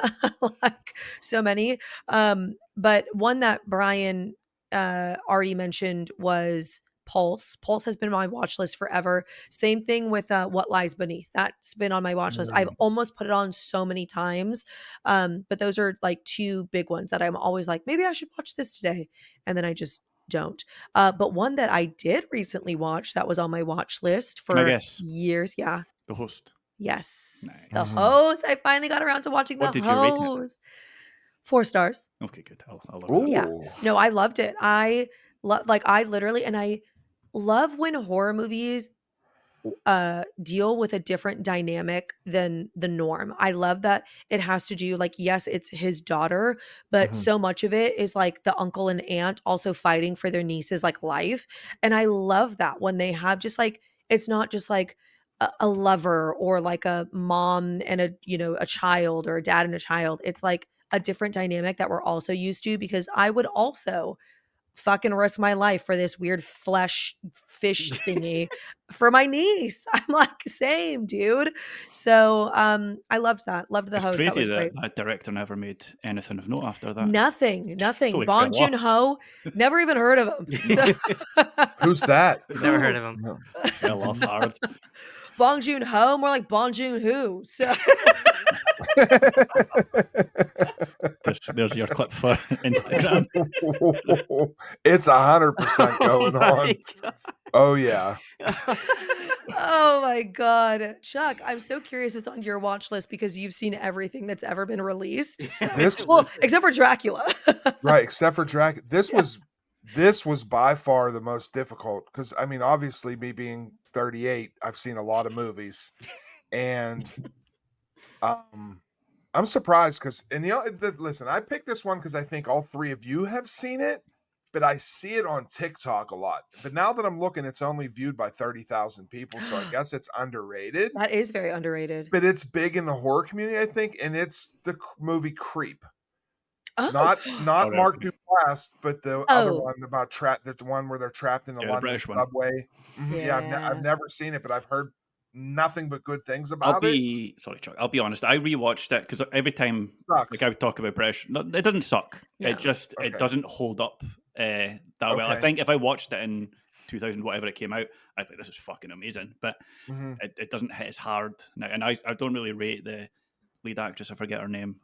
like so many. But one that Brian already mentioned was Pulse. Pulse has been on my watch list forever. Same thing with What Lies Beneath. That's been on my watch list. I've Mm. almost put it on so many times. But those are like two big ones that I'm always like, maybe I should watch this today. And then I just don't. But one that I did recently watch that was on my watch list Can I for guess? years. Yeah. The host. Yes. The Nice. Mhm. host. I finally got around to watching What the did you rate it? host. 4 stars. Okay, good. I'll look at that. Yeah. Ooh. No, I loved it. I love like I literally and I love when horror movies deal with a different dynamic than the norm. I love that it has to do like yes, it's his daughter, but Mhm. so much of it is like the uncle and aunt also fighting for their niece's like life. And I love that when they have just like it's not just like a lover or like a mom and a a child or a dad and a child. It's like a different dynamic that we're also used to because I would also fucking risk my life for this weird flesh fish thingy for my niece. I'm like, same, dude. So I loved that. Loved the It's host. That crazy was that great. that director never made anything of note after that. Nothing, Just nothing. totally Bong fell Joon off. Ho, never even heard of him. So Who's that? Never heard of him. No. Fell off hard. Bong Joon Ho, more like Bong Joon Who. So There's your clip for Instagram. It's 100% Oh going my on. Oh yeah. god. oh my God. Chuck, I'm so curious what's on your watch list because you've seen everything that's ever been released. So This well, except for Dracula. right, except for Dracula. Yeah. This was by far the most difficult because I mean, obviously, me being 38, I've seen a lot of movies, and um, I'm surprised because listen, I picked this one because I think all three of you have seen it, but I see it on TikTok a lot. But now that I'm looking, it's only viewed by 30,000 people, so I guess it's underrated. That is very underrated. But it's big in the horror community, I think, and it's the movie Creep. Oh. Not Oh, right, Mark okay. Duplass, but the other Oh, one about the one where they're trapped in the Yeah, the London British one. subway. Mhm, yeah, I've yeah. never seen it, but I've heard nothing but good things I'll about it. be sorry, Chuck. I'll be honest. I rewatched it because every time, like I Sucks. would talk about British, no, it doesn't suck. No. It Okay. doesn't hold up that well. I Okay. think if I watched it in 2000, whatever it came out, I'd be like, this is fucking amazing. But Hmm. it doesn't hit as hard now. And I don't really rate the lead actress. I forget her name,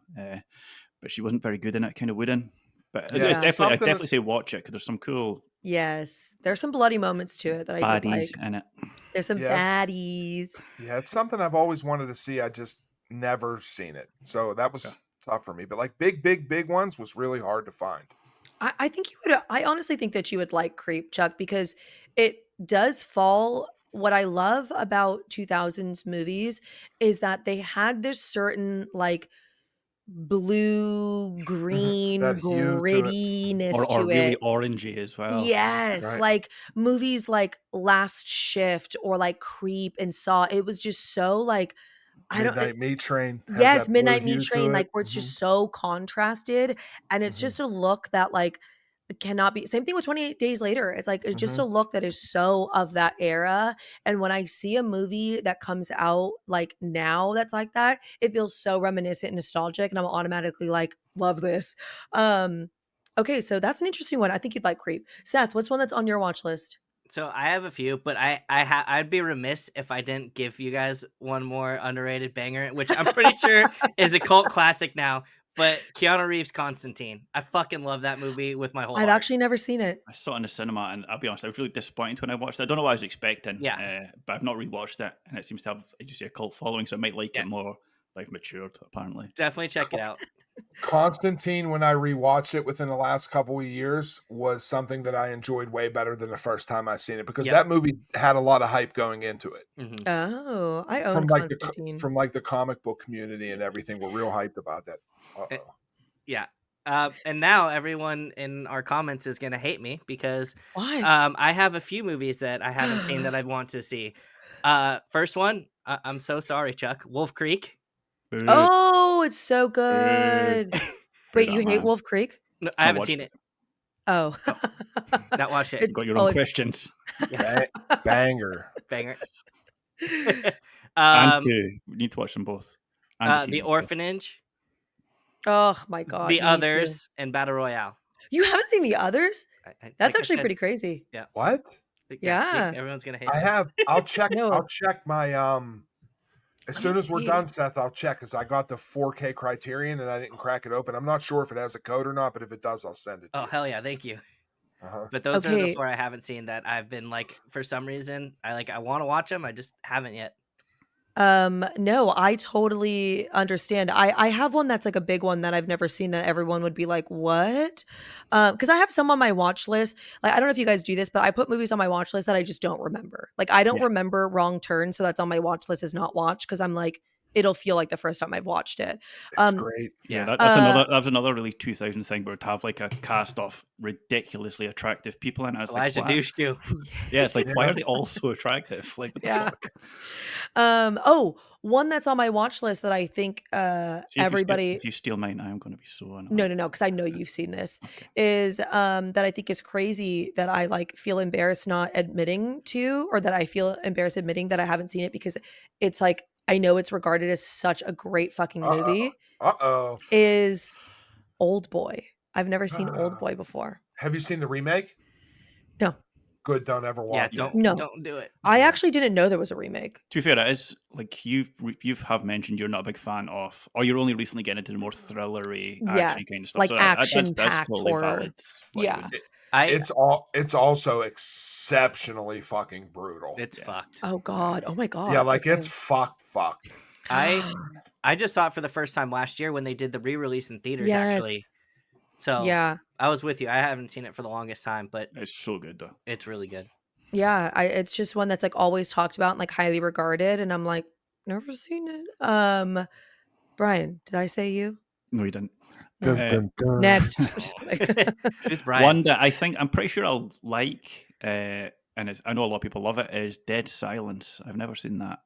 but she wasn't very good in it. Kind of wooden. But Yeah, it's Yeah. definitely, I'd something. definitely say watch it because there's some cool Yes. There's some bloody moments to it that I did baddies like. in it. There's some Yeah, baddies. yeah, it's something I've always wanted to see. I just never seen it, so that Yeah. was tough for me. But like big ones was really hard to find. I think you would I honestly think that you would like Creep, Chuck, because it does fall what I love about 2000s movies is that they had this certain like blue, That green hue to it, grittiness Or to really it. orangey as well. Yes, right? like movies like Last Shift or like Creep and Saw. It was just so like I don't Midnight Meat Train has yes, that blue Midnight Meat hue to Train, it. like, where it's just so contrasted, and it's Hmm. just a look that, like, cannot be same thing with 28 Days Later, it's, like, it's just Hmm. a look that is so of that era, and when I see a movie that comes out, like, now that's like that, it feels so reminiscent and nostalgic, and I'm automatically like, "Love this." Um, okay, so that's an interesting one, I think you'd like Creep. Seth, what's one that's on your watch list? So I have a few, but I'd be remiss if I didn't give you guys one more underrated banger, which I'm pretty sure is a cult classic now. But Keanu Reeves' Constantine. I fucking love that movie with my whole I've heart. actually never seen it. I saw it in the cinema, and I'll be honest, I was really disappointed when I watched it. I don't know what I was expecting, Yeah, but I've not rewatched it, and it seems to have, as you say, a cult following, so I might like yeah, it more. Like matured, apparently. definitely check it out. Constantine, when I rewatched it within the last couple of years, was something that I enjoyed way better than the first time I seen it because Yep. that movie had a lot of hype going into it Hmm. Oh, I own Constantine. from like the comic book community and everything were real hyped about that. Uh-oh. Yeah. And now everyone in our comments is gonna hate me because Why? I have a few movies that I haven't seen that I want to see. First one, I'm so sorry, Chuck. Wolf Creek. Boo, Oh, it's so boo, good. boo Wait, that you hate man. Wolf Creek? No, I Not haven't watched seen it. it. Oh. Oh, Not watched it. It got your oh, own it's questions. Yeah, Banger. banger. And um, two. We need to watch them both. And the The TV show. Orphanage, Oh my god, The you need to. Others, and Battle Royale. You haven't seen the others? That's Like I actually said, pretty crazy. yeah, What? yeah. See, Yeah. everyone's gonna hate I me. have. I'll No, check my as let me soon as we're see. done, Seth, I'll check because I got the 4K Criterion and I didn't crack it open. I'm not sure if it has a code or not, but if it does, I'll send it to Oh you. hell yeah, thank you. Uh-huh. But those are the Okay, four I haven't seen that I've been like for some reason I want to watch them. I just haven't yet. no, I totally understand. I have one that's like a big one that I've never seen that everyone would be like, "What?" Because I have some on my watch list. Like, I don't know if you guys do this, but I put movies on my watch list that I just don't remember. Like, I don't Yeah. remember Wrong Turn, so that's on my watch list is not watched because I'm like, it'll feel like the first time I've watched it. It's Um, great. Yeah, Yeah. that was another really 2000 thing where it'd have like a cast of ridiculously attractive people in it. It's like, Elijah what? Dushku. Yeah, it's like, why Yeah. are they all so attractive? Like, what the yeah. fuck? Oh, one that's on my watch list that I think See, everybody if you steal mine, I am going to be so no, annoyed. no, no, because I know you've seen this, Okay. is, that I think is crazy that I, like, feel embarrassed not admitting to or that I feel embarrassed admitting that I haven't seen it because it's, like, I know it's regarded as such a great fucking Uh-oh. movie, Uh-oh. is Oldboy. I've never seen Uh, Oldboy before. have you seen the remake? No, Good. Don't ever Yeah, watch it. Yeah. no. don't do it. I Yeah. actually didn't know there was a remake. To be fair, it is like you've have mentioned you're not a big fan of, or you're only recently getting into the more thrillery, action Yes, kind of stuff. like So that's action-packed totally horror. valid. What you Yeah. would, I It's also exceptionally fucking brutal. It's yeah. fucked. Oh god. Oh my Yeah, god. like it's Okay. fucked. I I just saw it for the first time last year when they did the re-release in theaters Yes. actually. So Yeah. I was with you. I haven't seen it for the longest time, but It's so good though. it's really good. Yeah, I it's just one that's, like, always talked about and, like, highly regarded, and I'm like, "Never seen it." Brian, did I say you? No, you didn't. No. Dun, Uh, dun, dun. Next. I'm just kidding. Who's Brian? one that I'm pretty sure I'll like, and I know a lot of people love it, is Dead Silence. I've never seen that.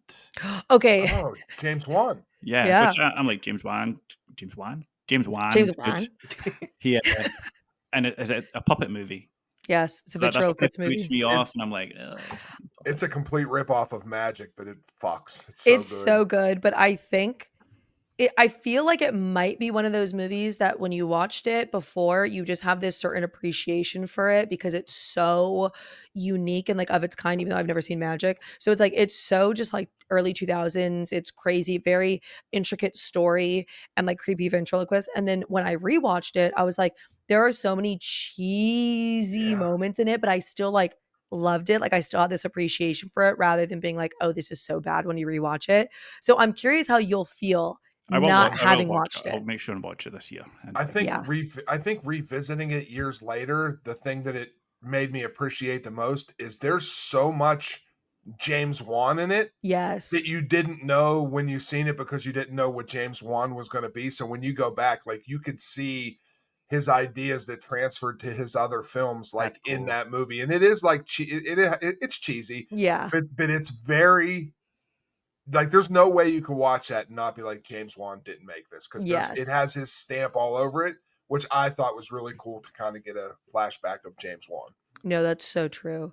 Okay. Oh, James Wan. Yeah, Yeah. which I'm like James James Wan's good. Wan. He and is it a puppet movie? Yes, it's a That's what ventriloquist puts movie. me off, It's and I'm like, ugh, it's a complete rip off of Magic, but it fucks. It's so It's good. so good, but I think I feel like it might be one of those movies that when you watched it before, you just have this certain appreciation for it because it's so unique and like of its kind, even though I've never seen Magic. So it's like it's so just like early 2000s. It's crazy, very intricate story and like creepy ventriloquist. And then when I rewatched it, I was like, there are so many cheesy Yeah. moments in it, but I still like loved it. Like I still had this appreciation for it rather than being like, oh, this is so bad when you rewatch it. So I'm curious how you'll feel not I will having watch it. watched I'll it. make sure and watch it this year. And I think Yeah. I think revisiting it years later, the thing that it made me appreciate the most is there's so much James Wan in it that Yes. you didn't know when you seen it because you didn't know what James Wan was going to be. So when you go back, like you could see his ideas that transferred to his other films, That's like in cool. that movie. And it is like it's cheesy, Yeah. but it's very like there's no way you can watch that and not be like James Wan didn't make this because it Yes. has his stamp all over it, which I thought was really cool to kind of get a flashback of James Wan. No, that's so true.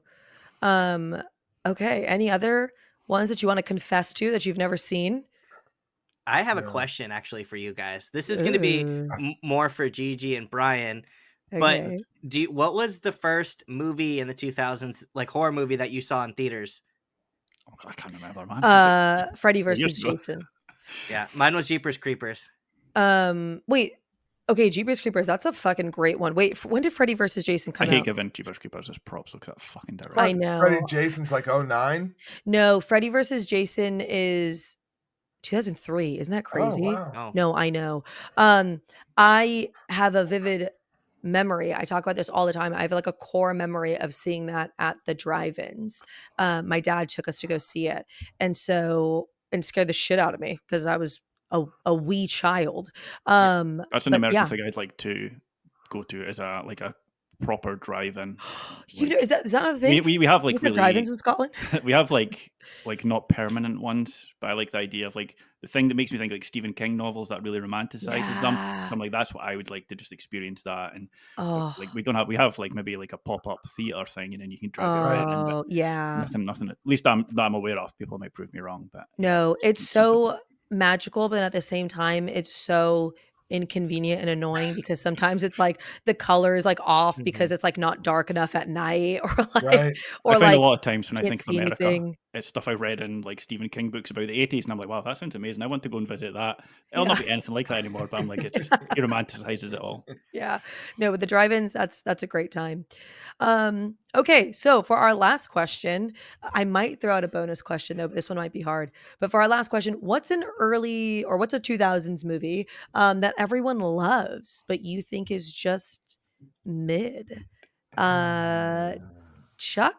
Um, okay. Any other ones that you want to confess to that you've never seen? I have a Yeah. question actually for you guys. This is going to be Ooh. more for Gigi and Brian. But Okay. what was the first movie in the 2000s, like horror movie that you saw in theaters? oh, God, I can't remember, man. Was it Freddy 4 years versus ago? Jason. Yeah, mine was Jeepers Creepers. Wait. Okay, Jeepers Creepers. That's a fucking great one. Wait, when did Freddy versus Jason I come hate out? giving Jeepers Creepers as props. Look at that fucking I director. Freddy know. Jason's like 09. No, Freddy versus Jason is 2003. Isn't that Oh crazy? wow. Oh, No, I know. Um, I have a vivid memory. I talk about this all the time. I have like a core memory of seeing that at the drive-ins. My dad took us to go see it, and scared the shit out of me because I was a wee child. yeah. That's an But American yeah, thing I'd like to go to as a proper drive-in. you know, Like is that not a thing? we have Do like you have drive-ins really in Scotland? we have like not permanent ones, but I like the idea of like the thing that makes me think like Stephen King novels that really romanticizes them. Yeah. I'm like that's what I would like to just experience that. And Oh, like we have like maybe like a pop-up theater thing, and then you can drive your Right. bed in, but oh, yeah. nothing. At least I'm aware of. People might prove me wrong, but yeah, No, it's something. so magical, but at the same time, it's so inconvenient and annoying because sometimes it's like the color is like off Mhm. because it's like not dark enough at night Right. I or find a like lot of times when I can't think of see America, anything. it's stuff I've read in like Stephen King books about the 80s, and I'm like, wow, that sounds amazing. I want to go and visit that. It'll not Yeah. be anything like that anymore, but I'm like, it just it romanticizes it all. Yeah. No, but the drive-ins, that's a great time. Okay, so for our last question, I might throw out a bonus question though, but this one might be hard. But for our last question, what's a 2000s movie that everyone loves but you think is just mid? Uh Chuck?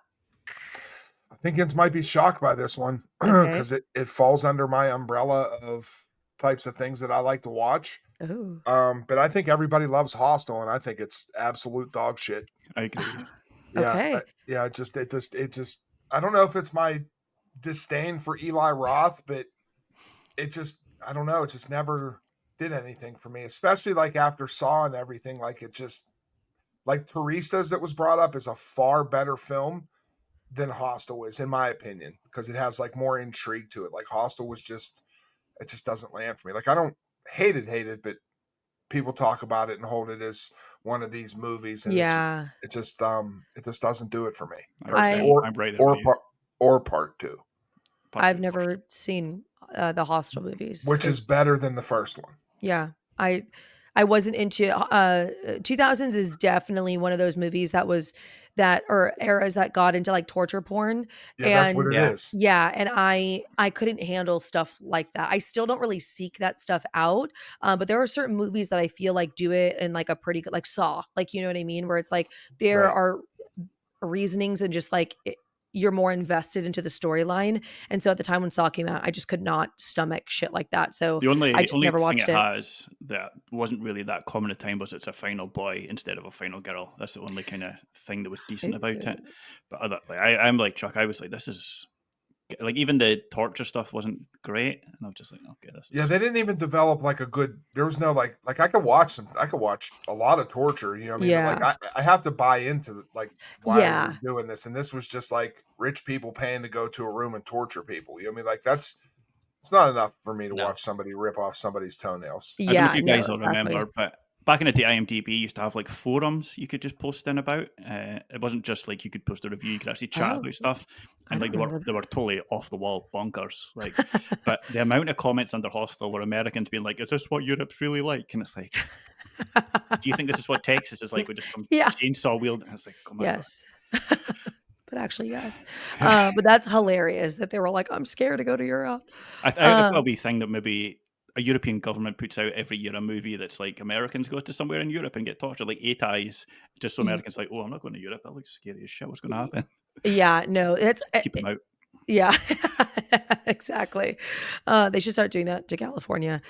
I think it might be shocked by this one Okay. because it falls under my umbrella of types of things that I like to watch. Oh. But I think everybody loves Hostel, and I think it's absolute dog shit. I agree. Yeah, Okay. yeah. It just. I don't know if it's my disdain for Eli Roth, but it just. I don't know. It just never did anything for me, especially like after Saw and everything. Like it just like Teresa's that was brought up is a far better film than Hostel is, in my opinion, because it has like more intrigue to it. Like Hostel was just it just doesn't land for me. Like I don't hate it, but people talk about it and hold it as one of these movies, and Yeah. it just doesn't do it for me I'm personally. I I'm right there with Or you. part two, Part I've two, for sure. never seen the Hostel movies which is because better than the first one. yeah, I wasn't into 2000s is definitely one of those movies that or eras that got into like torture porn Yeah, that's what and it Yeah. is. yeah, and I couldn't handle stuff like that. I still don't really seek that stuff out, but there are certain movies that I feel like do it in like a pretty good like Saw, like you know what I mean, where it's like there Right. are reasonings and just like you're more invested into the storyline. And so at the time when Saw came out, I just could not stomach shit like that. So The I only just only never thing watched it it. has that wasn't really that common at the time was it's a final boy instead of a final girl. That's the only kind of thing that was decent about it. But like I'm like Chuck. I was like, this is like even the torture stuff wasn't great, and I was just like, okay, this Yeah, is they didn't even develop like a good. There was no like I could watch a lot of torture. You know what I mean? But like Yeah. I have to buy into like why are we Yeah. doing this? And this was just like rich people paying to go to a room and torture people. You know what I mean? Like that's It's not enough for me to No. watch somebody rip off somebody's toenails. I don't know Yeah, if you no, guys will exactly. remember, but back in the day, IMDb used to have like forums you could just post in about. It wasn't just like you could post a review; you could actually chat Oh, about stuff, I and don't like remember they were totally off the wall bonkers. Like, but the amount of comments under Hostel were Americans being like, "Is this what Europe's really like?" And it's like, that. do you think this is what Texas is like with just some Yeah. chainsaw wield? And it's like, oh my god. Yes. But actually, yes. But that's hilarious that they were like, "I'm scared to go to Europe." I've got a wee thing that maybe a European government puts out every year a movie that's like Americans go to somewhere in Europe and get tortured, like Eight Eyes, just so Y Americans are like, oh, I'm not going to Europe. That looks scary as shit. What's going to happen? yeah, no, it's Keep them out. yeah, exactly. They should start doing that to California.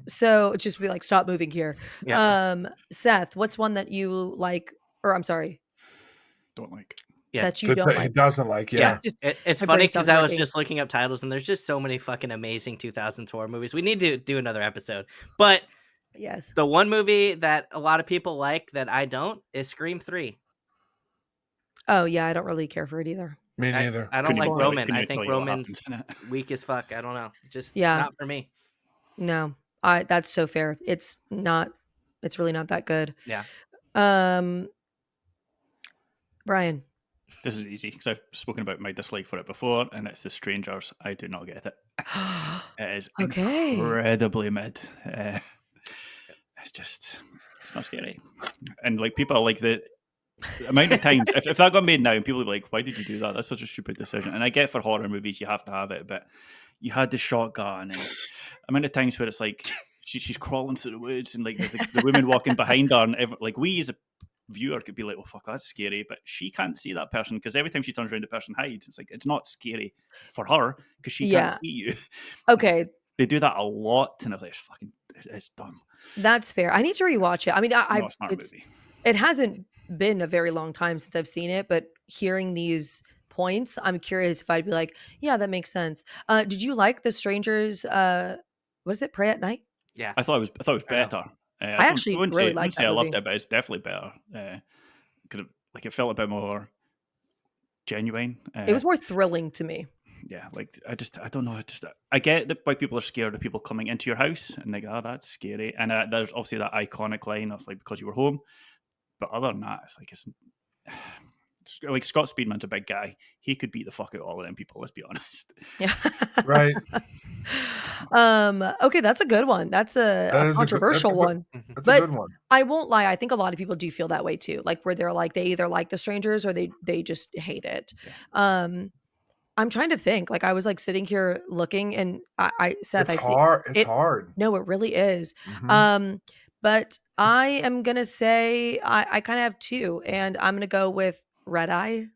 So just be like, "Stop moving here." Yeah. Seth, what's one that you like or I'm sorry, Don't like. Yeah. that you don't He like? doesn't like, Yeah. yeah. Just It's my funny brain because stopped I was working. just looking up titles, and there's just so many fucking amazing 2000s horror movies. We need to do another episode. But Yes. the one movie that a lot of people like that I don't is Scream 3. Oh, yeah, I don't really care for it either. Me I neither. I don't Couldn't It's even like tell boring. you, Roman. couldn't I even think tell you what Roman's happens in it. weak as fuck. I don't know. Just Yeah. not for me. No. That's so fair. It's really not that good. Yeah. Um, Brian. This is easy because I've spoken about my dislike for it before, and it's The Strangers. I do not get it. It is Okay. incredibly mid. It's not scary. And like people are like the amount of times, if that got made now, and people are like, why did you do that? That's such a stupid decision. And I get for horror movies, you have to have it, but you had the shotgun and amount of times where it's like she's crawling through the woods and like the woman walking behind her, and like we as a viewer could be like, well, fuck, that's scary, but she can't see that person because every time she turns around, the person hides. It's like it's not scary for her because she can't Yeah. see you. Okay. They do that a lot, and I was like, it's dumb. That's fair. I need to rewatch it. I mean, Not a smart movie. it hasn't been a very long time since I've seen it, but hearing these points, I'm curious if I'd be like, yeah, that makes sense. Did you like The Strangers? What is it? Pray at Night? Yeah. I thought it was I know. better. I actually really I wouldn't like say that I loved movie. it, but it's definitely better. Like it felt a bit more genuine. It was more thrilling to me. Yeah, like I don't know. I get that why people are scared of people coming into your house and like, oh, that's scary. And there's obviously that iconic line of like because you were home. But other than that, it's like Scott Speedman's a big guy. He could beat the fuck out of all of them people. Let's be honest. Yeah. Right. Okay, that's a good one. That's a That is controversial one. Mhm. that's a But good one. I won't lie, I think a lot of people do feel that way too. Like where they're like they either like The Strangers or they just hate it. Yeah. I'm trying to think. Like I was like sitting here looking and Seth, It's I think hard. It's it hard. no, it really is. Mhm. But I am gonna say I kind of have two, and I'm gonna go with Red Eye.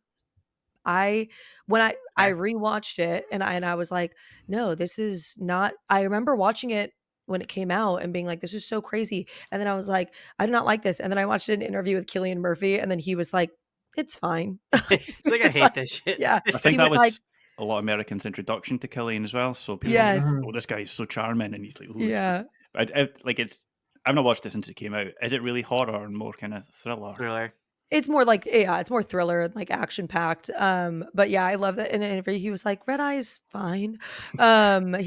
When I Okay. rewatched it and I was like, "No, this is not." I remember watching it when it came out and being like, "This is so crazy." And then I was like, "I do not like this." And then I watched an interview with Cillian Murphy and then he was like, "It's fine." It's He like I was hate this shit. yeah, I think he that was like, was a lot of Americans' introduction to Killian as well. So people were like, "Yes." Mhm. oh, this guy is so charming, and he's like, oh, Yeah. like I've not watched it since it came out. Is it really horror and more kind of thriller? Thriller. It's more like yeah, it's more thriller and like action packed. But yeah, I love that in an interview he was like, "Red Eye is fine." He's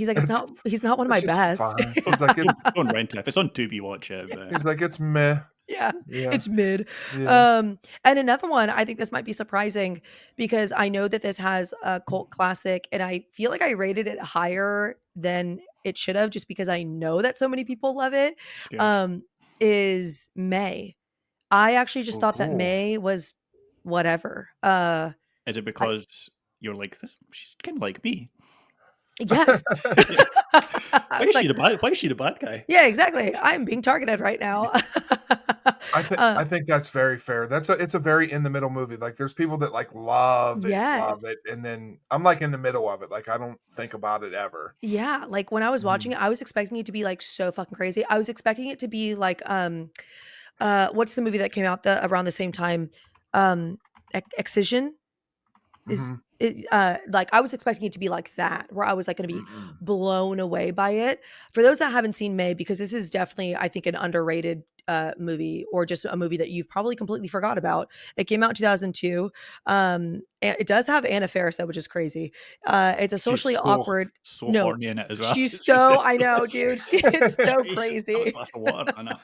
like, It's he's not one of it's my just best." fine. He's like it's Don't rent it. If it's on Tubi, watch it. But he's like it's meh. Yeah, Yeah. it's mid. Yeah. And another one, I think this might be surprising because I know that this has a cult classic, and I feel like I rated it higher than it should have, just because I know that so many people love it. scared. Is May. I actually just thought that Ooh. May was whatever. Is it I because you're like this? She's kind of like me. yes. I Why was is she like, the bad? Why is she the bad guy? yeah, exactly. I'm being targeted right now. Uh, I think that's very fair. It's a very in the middle movie. Like there's people that like love yes. it, and then I'm like in the middle of it. Like I don't think about it ever. Yeah, like when I was watching Mhm. it, I was expecting it to be like so fucking crazy. I was expecting it to be like what's the movie that came out around the same time? Excision is Mhm. it like I was expecting it to be like that, where I was like gonna be Mm-mm. blown away by it. For those that haven't seen May, because this is definitely, I think, an underrated movie, or just a movie that you've probably completely forgot about. It came out in 2002. It does have Anna Faris though, which is crazy. It's a She's socially awkward. so No, horny in it as well. she's It's so, I know, ridiculous. dude. It's so She's have a crazy. glass of water. I know.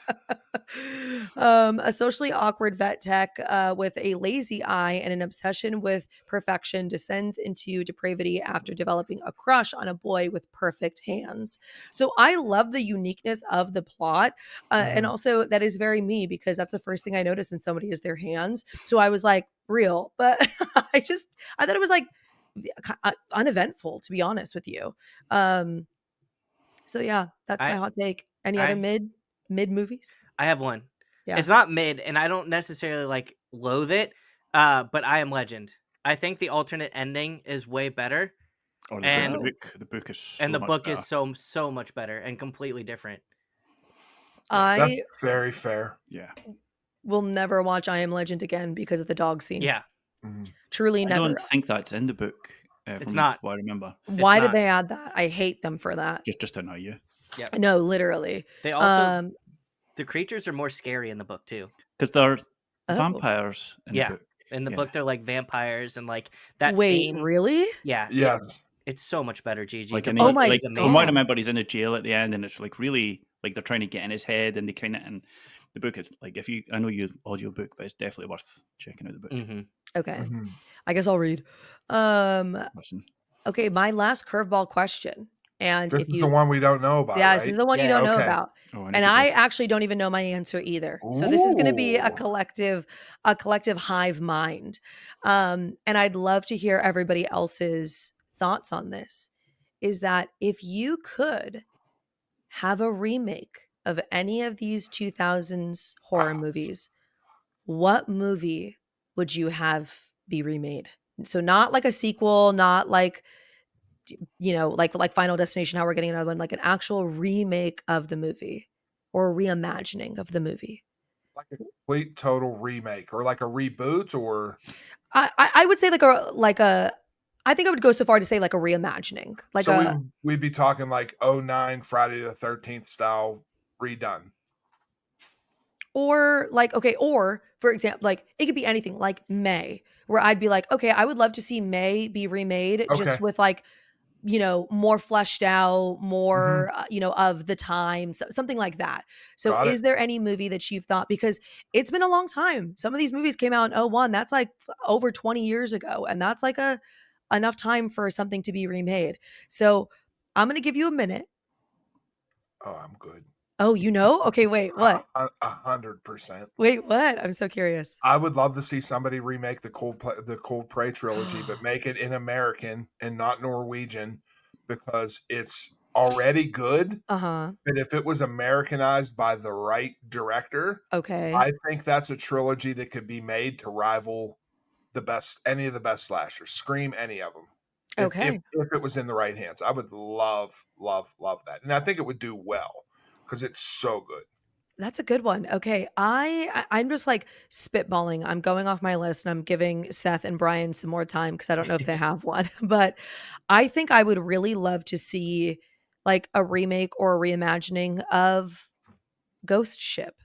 A socially awkward vet tech with a lazy eye and an obsession with perfection descends into depravity after developing a crush on a boy with perfect hands. So I love the uniqueness of the plot. And also, that is very me, because that's the first thing I notice in somebody is their hands. So I was like, real. But I thought it was like uneventful, to be honest with you. So yeah, that's my I hot take. Any other I mid movies? I have one. Yeah. It's not mid, and I don't necessarily like loathe it. But I Am Legend. I think the alternate ending is way better, Or and the book is and so the much book better. is so much better and completely different. Yeah. That's I very fair. Yeah. will never watch I Am Legend again because of the dog scene. Yeah, Truly I never. don't think that's in the book. it's From not. what I remember, Why did not. they add that? I hate them for that. just to annoy you, Yep. No, literally. They also the creatures are more scary in the book too. because they're Oh, vampires in the Yeah. book. In the Yeah. book, they're like vampires, and like that wait, scene. really? Yeah, Yes. it's so much better, Gigi. Like, The and Oh book my is from what I amazing. God. remember, he's in a jail at the end, and it's like really like they're trying to get in his head, and they kind of. And the book is like, if you, I know you audio book, but it's definitely worth checking out the book. Mm-hmm. Okay. I guess I'll read. Listen, Okay, my last curveball question. And This if is the you, one we don't know about, yeah, this is right? the one you Yeah, don't yeah. know Okay. about. oh, I need And to I go. actually don't even know my answer either. So this is going to be a Ooh. collective hive mind. And I'd love to hear everybody else's thoughts on this. Is that if you could have a remake of any of these 2000s horror movies, what movie would you have be remade? So not like a sequel, not like, like Final Destination, how we're getting another one, like an actual remake of the movie or reimagining of the movie. Like a complete total remake or like a reboot or I would say I think I would go so far to say like a reimagining, like so we'd be talking like '09 Friday the 13th style redone. or like, okay, or for example, like it could be anything like May, where I'd be like, okay, I would love to see May be remade Okay. just with like, more fleshed out, more, Mhm. of the time, something like that. So Got it. is there any movie that you've thought, because it's been a long time. Some of these movies came out in '01. That's like over 20 years ago. And that's like enough time for something to be remade. So I'm going to give you a minute. Oh, I'm good. Oh, Okay, wait, what? 100%. Wait, what? I'm so curious. I would love to see somebody remake the Cold Prey trilogy, but make it in American and not Norwegian because it's already good. Uh-huh. But if it was Americanized by the right director, Okay. I think that's a trilogy that could be made to rival any of the best slashers. Scream any of them. If Okay. it was in the right hands, I would love, love, love that, and I think it would do well because it's so good. That's a good one. Okay. I'm just like spitballing. I'm going off my list and I'm giving Seth and Brian some more time because I don't know if they have one. But I think I would really love to see like a remake or a reimagining of Ghost Ship,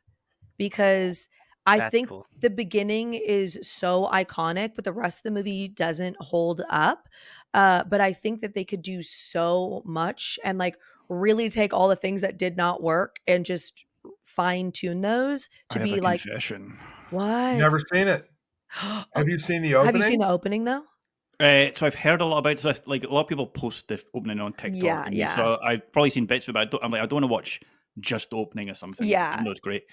because I That's think cool. the beginning is so iconic, but the rest of the movie doesn't hold up. But I think that they could do so much and like really take all the things that did not work and just fine tune those I to have a be like, confession. what? Never seen it. Oh, Have you seen the have you seen opening? the opening though? So I've heard a lot about it. So like a lot of people post the opening on TikTok, Yeah, and yeah, so I've probably seen bits of it. But I'm like, I don't want to watch just the opening or something, even yeah, though it's great.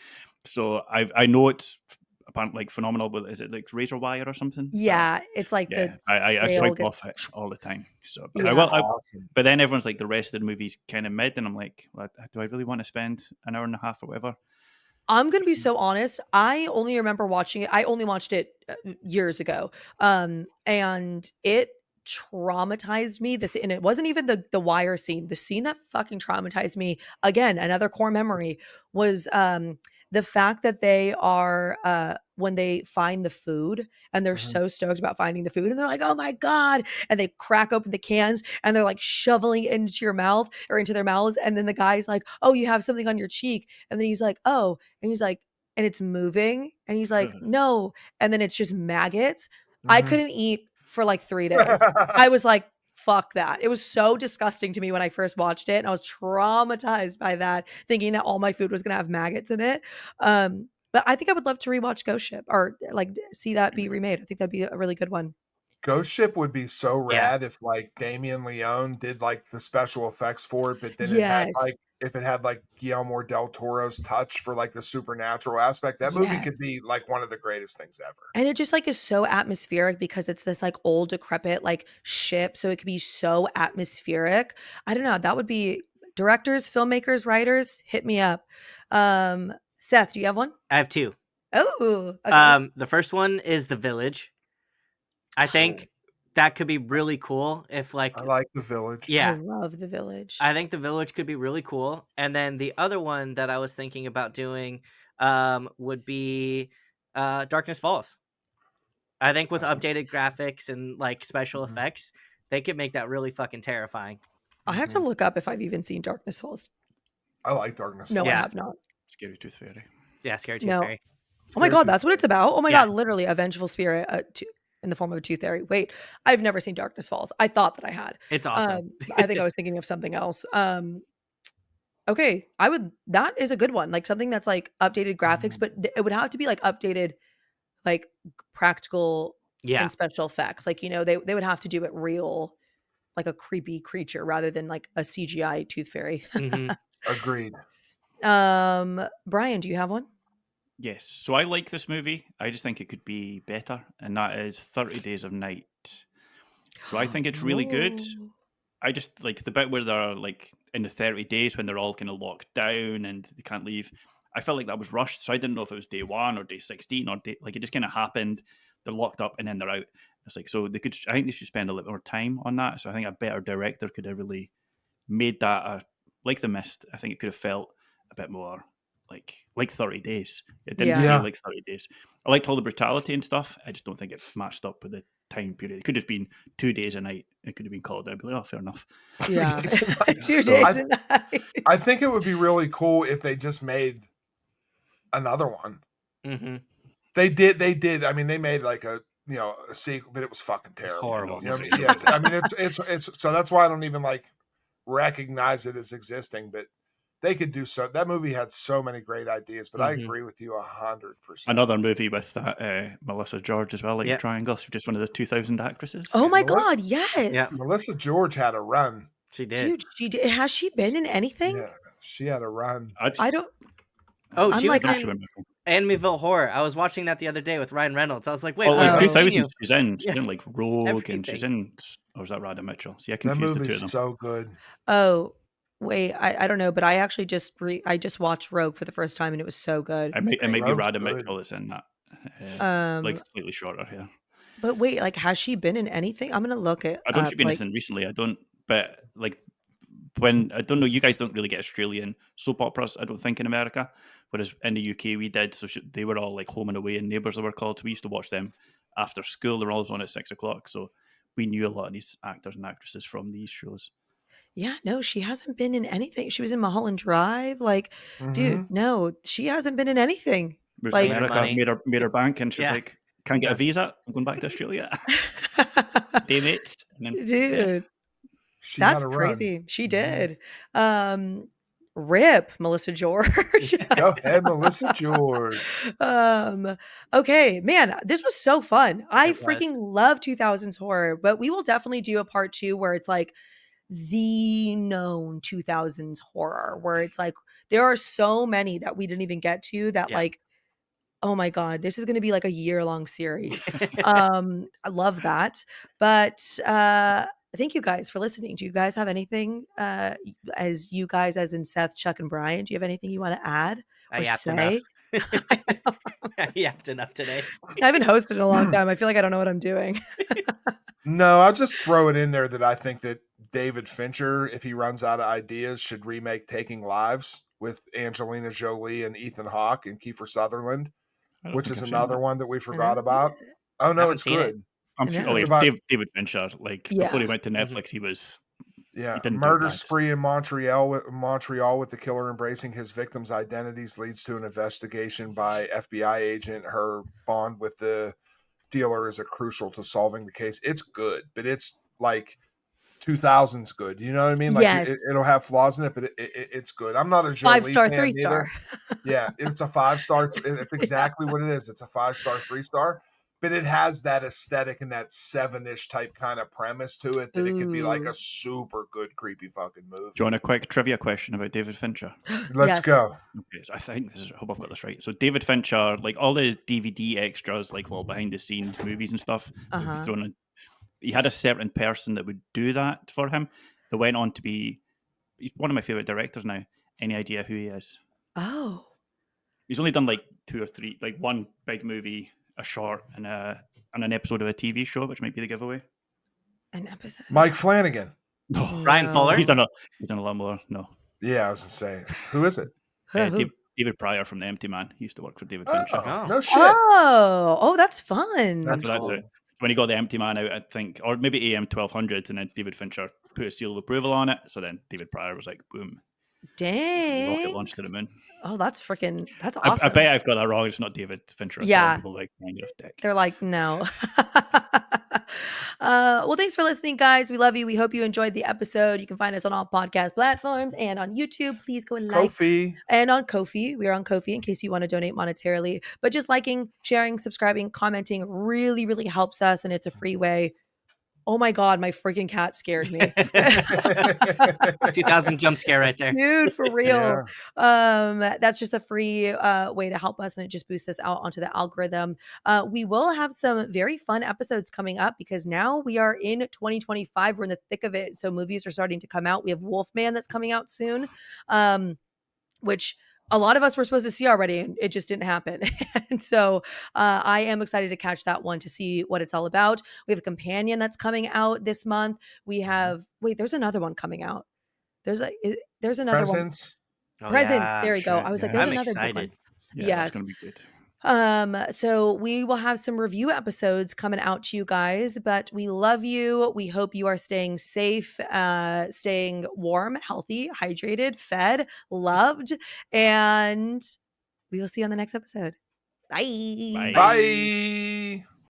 So I know it's apparently like phenomenal. But is it like razor wire or something? Is that, yeah. It's like yeah, the I sail swipe gets. off it all the time. So, but I It's Yeah. will. awesome. But then everyone's like, the rest of the movie's kind of mid, and I'm like, well, do I really want to spend an hour and a half or whatever? I'm gonna be so honest. I only remember watching it. I only watched it years ago, and it traumatized me. And it wasn't even the wire scene. The scene that fucking traumatized me, again, another core memory, was the fact that they are when they find the food and they're Mhm. so stoked about finding the food and they're like, oh my God. And they crack open the cans and they're like shoveling it into your mouth or into their mouths. And then the guy's like, oh, you have something on your cheek. And then he's like, oh, and he's like, and it's moving. And he's like, no. And then it's just maggots. I Mhm. couldn't eat for like 3 days. I was like, fuck that. It was so disgusting to me when I first watched it. And I was traumatized by that, thinking that all my food was going to have maggots in it. But I think I would love to rewatch Ghost Ship or like see that be remade. I think that'd be a really good one. Ghost Ship would be so Yeah. rad if like Damien Leone did like the special effects for it, but then it had Yes. like if it had like Guillermo del Toro's touch for like the supernatural aspect, that movie could Yes. be like one of the greatest things ever. And it just like is so atmospheric because it's this like old decrepit like ship. So it could be so atmospheric. I don't know. That would be directors, filmmakers, writers, hit me up. Seth, do you have one? I have 2. Oh, okay. The first one is The Village. I Oh, think that could be really cool if I like like The Village. I yeah, love The Village. I think The Village could be really cool. And then the other one that I was thinking about doing would be Darkness Falls. I think with updated graphics and like special Mhm. effects, they could make that really fucking terrifying. I have to Mhm. look up if I've even seen Darkness Falls. I like Darkness No, I Falls. Yeah. have not. Scary Tooth Fairy. Yeah, Scary Tooth No. Fairy. Oh my Scary God, Tooth that's what it's Fairy. about. Oh my Yeah. God, literally a vengeful spirit in the form of a tooth fairy. Wait, I've never seen Darkness Falls. I thought that I had. It's awesome. I think I was thinking of something else. Okay, that is a good one. Like something that's like updated graphics, Mhm. but it would have to be like updated, like practical Yeah. and special effects. Like, they would have to do it real, like a creepy creature rather than like a CGI tooth fairy. hmm Agreed. Brian, do you have one? Yes. So I like this movie. I just think it could be better, and that is 30 Days of Night. So I think it's really good. Oh. I just like the bit where they're like in the 30 days when they're all kind of locked down and they can't leave. I felt like that was rushed. So I didn't know if it was day 1 or day 16 or day, like it just kind of happened. They're locked up and then they're out. It's like, so they could, I think they should spend a little more time on that. So I think a better director could have really made that like The Mist. I think it could have felt a bit more like 30 days. It didn't Yeah. feel Yeah. like 30 days. I liked all the brutality and stuff. I just don't think it matched up with the time period. It could have been 2 days a night. It could have been called out. I'd be like, oh, fair enough. Yeah. Days and Nights. 2 So days a night. I think it would be really cool if they just made another one. hmm They did. I mean, they made like a sequel, but it was fucking It's terrible. horrible. You know what I mean? Yeah, I mean, it's so that's why I don't even like recognize it as existing. But they could do so. That movie had so many great ideas. But I hmm agree with you 100%. another movie with that Melissa George as well, like Yeah. Triangle. She's just one of the 2000 actresses. Oh my Meli- God, Yeah. yes. Melissa George had a run. She did. Dude, she did. Has she been in anything? Yeah, she had a run. I don't. Oh, I'm she was like, I don't know if she in went back. Amityville Horror. I was watching that the other day with Ryan Reynolds. I was like, wait, Oh, where like have I seen 2000s you? she's in. She's Yeah. in like Rogue and she's Everything. in, or was that Radha Mitchell? See, I That confused the two of movie's them. so good. oh, wait, I don't know, but I actually I just watched Rogue for the first time and it was so good. It might be Rogue's Radha good. Mitchell that's in that. Like Um, slightly shorter hair. but wait, like, has she been in anything? I'm gonna look it I don't up. should be Like, anything recently. I don't, but like when I don't know, you guys don't really get Australian soap operas. I don't think in America, whereas in the UK we did. So they were all like Home and Away and Neighbours, they were called. So we used to watch them after school. They were always on at 6 o'clock. So we knew a lot of these actors and actresses from these shows. yeah, no, she hasn't been in anything. She was in Mulholland Drive. Like, dude, Hmm. no, she hasn't been in anything. Moved to Made Like, her America, money. made her bank, and she was Yeah. like, "Can't get a Yeah. visa. I'm going back to Australia." Day mates, and then yeah. dude, She had that's a run. crazy. She Mhm. did. Rip Melissa George. Go ahead, Melissa George. Okay, man, this was so fun. I It was. freaking love 2000s horror, but we will definitely do a part 2 where it's like the known 2000s horror, where it's like there are so many that we didn't even get to that Yeah. like, oh my God, this is going to be like a year-long series. I love that. But thank you guys for listening. Do you guys have anything as you guys, as in Seth, Chuck, and Brian, do you have anything you want to add I or yapped enough. say? I I yapped enough today. haven't hosted in a long time. I feel like I don't know what I'm doing. No, I'll just throw it in there that I think that David Fincher, if he runs out of ideas, should remake Taking Lives with Angelina Jolie and Ethan Hawke and Kiefer Sutherland. I don't which think is I've seen another that. one that we I forgot never seen about. it. Oh no, Haven't it's seen it. good. I'm I sure. know. Oh, It's yeah, about David Fincher. Like before he Yeah. went to Mhm. Netflix, he yeah, didn't do murder bad. spree in Montreal with the killer embracing his victims' identities leads to an investigation by FBI agent. Her bond with the dealer is a crucial to solving the case. It's good, but it's like 2000s good. You know what I mean? Like Yes. it'll have flaws in it, but it's good. I'm not a Five Jolie star, fan 3-star. either. Yeah, it's a 5-star. It's exactly what it is. It's a 5-star, 3-star, but it has that aesthetic and that 7-ish type kind of premise to it that it could be like Ooh. a super good creepy fucking Do you movie. want a quick trivia question about David Fincher? Let's Yes. go. Okay, so I think this is. I hope I've got this right. So David Fincher, like all the DVD extras, like little behind the scenes movies and stuff that would be Uh-huh. thrown in. He had a certain person that would do that for him. That went on to be. He's one of my favorite directors now. Any idea who he is? Oh. He's only done like 2 or 3, like one big movie, a short, and an episode of a TV show, which might be the giveaway. An episode of Mike Flanagan. No, Ryan Fuller? he's done a lot more. No, Yeah, I was gonna say, who is it? Who? David Pryor from The Empty Man. He used to work for David Fincher. Oh, Oh. no shit. Oh, that's fun. That's So that's cool. it. When he got The Empty Man out, I think, or maybe AM 1200, and then David Fincher put a seal of approval on it. So then David Pryor was like, boom, rocket Dang. launch to the moon. Oh, that's I awesome. bet I've got that wrong. It's not David Fincher at all. Yeah. People are like, man, you're a dick. They're like, no. Well, thanks for listening, guys. We love you. We hope you enjoyed the episode. You can find us on all podcast platforms and on YouTube. Please go and like. Kofi. And on Ko-fi. We are on Ko-fi in case you want to donate monetarily. But just liking, sharing, subscribing, commenting really, really helps us. And it's a free way. Oh my God, my freaking cat scared me. 2000 jump scare right there. Dude, for real. Yeah. That's just a free way to help us, and it just boosts us out onto the algorithm. We will have some very fun episodes coming up because now we are in 2025. We're in the thick of it. So movies are starting to come out. We have Wolfman that's coming out soon, which a lot of us were supposed to see already, and it just didn't happen. And so I am excited to catch that one to see what it's all about. We have a companion that's coming out this month. We have, wait, there's another one coming out. There's another one. Presents. Oh, Presents. yeah. There you go. Shit, I was like, yeah. there's I'm another big one. excited. Yeah, that's Yes. going to be good. So we will have some review episodes coming out to you guys, but we love you. We hope you are staying safe, staying warm, healthy, hydrated, fed, loved, and we will see you on the next episode. Bye. Bye. Bye.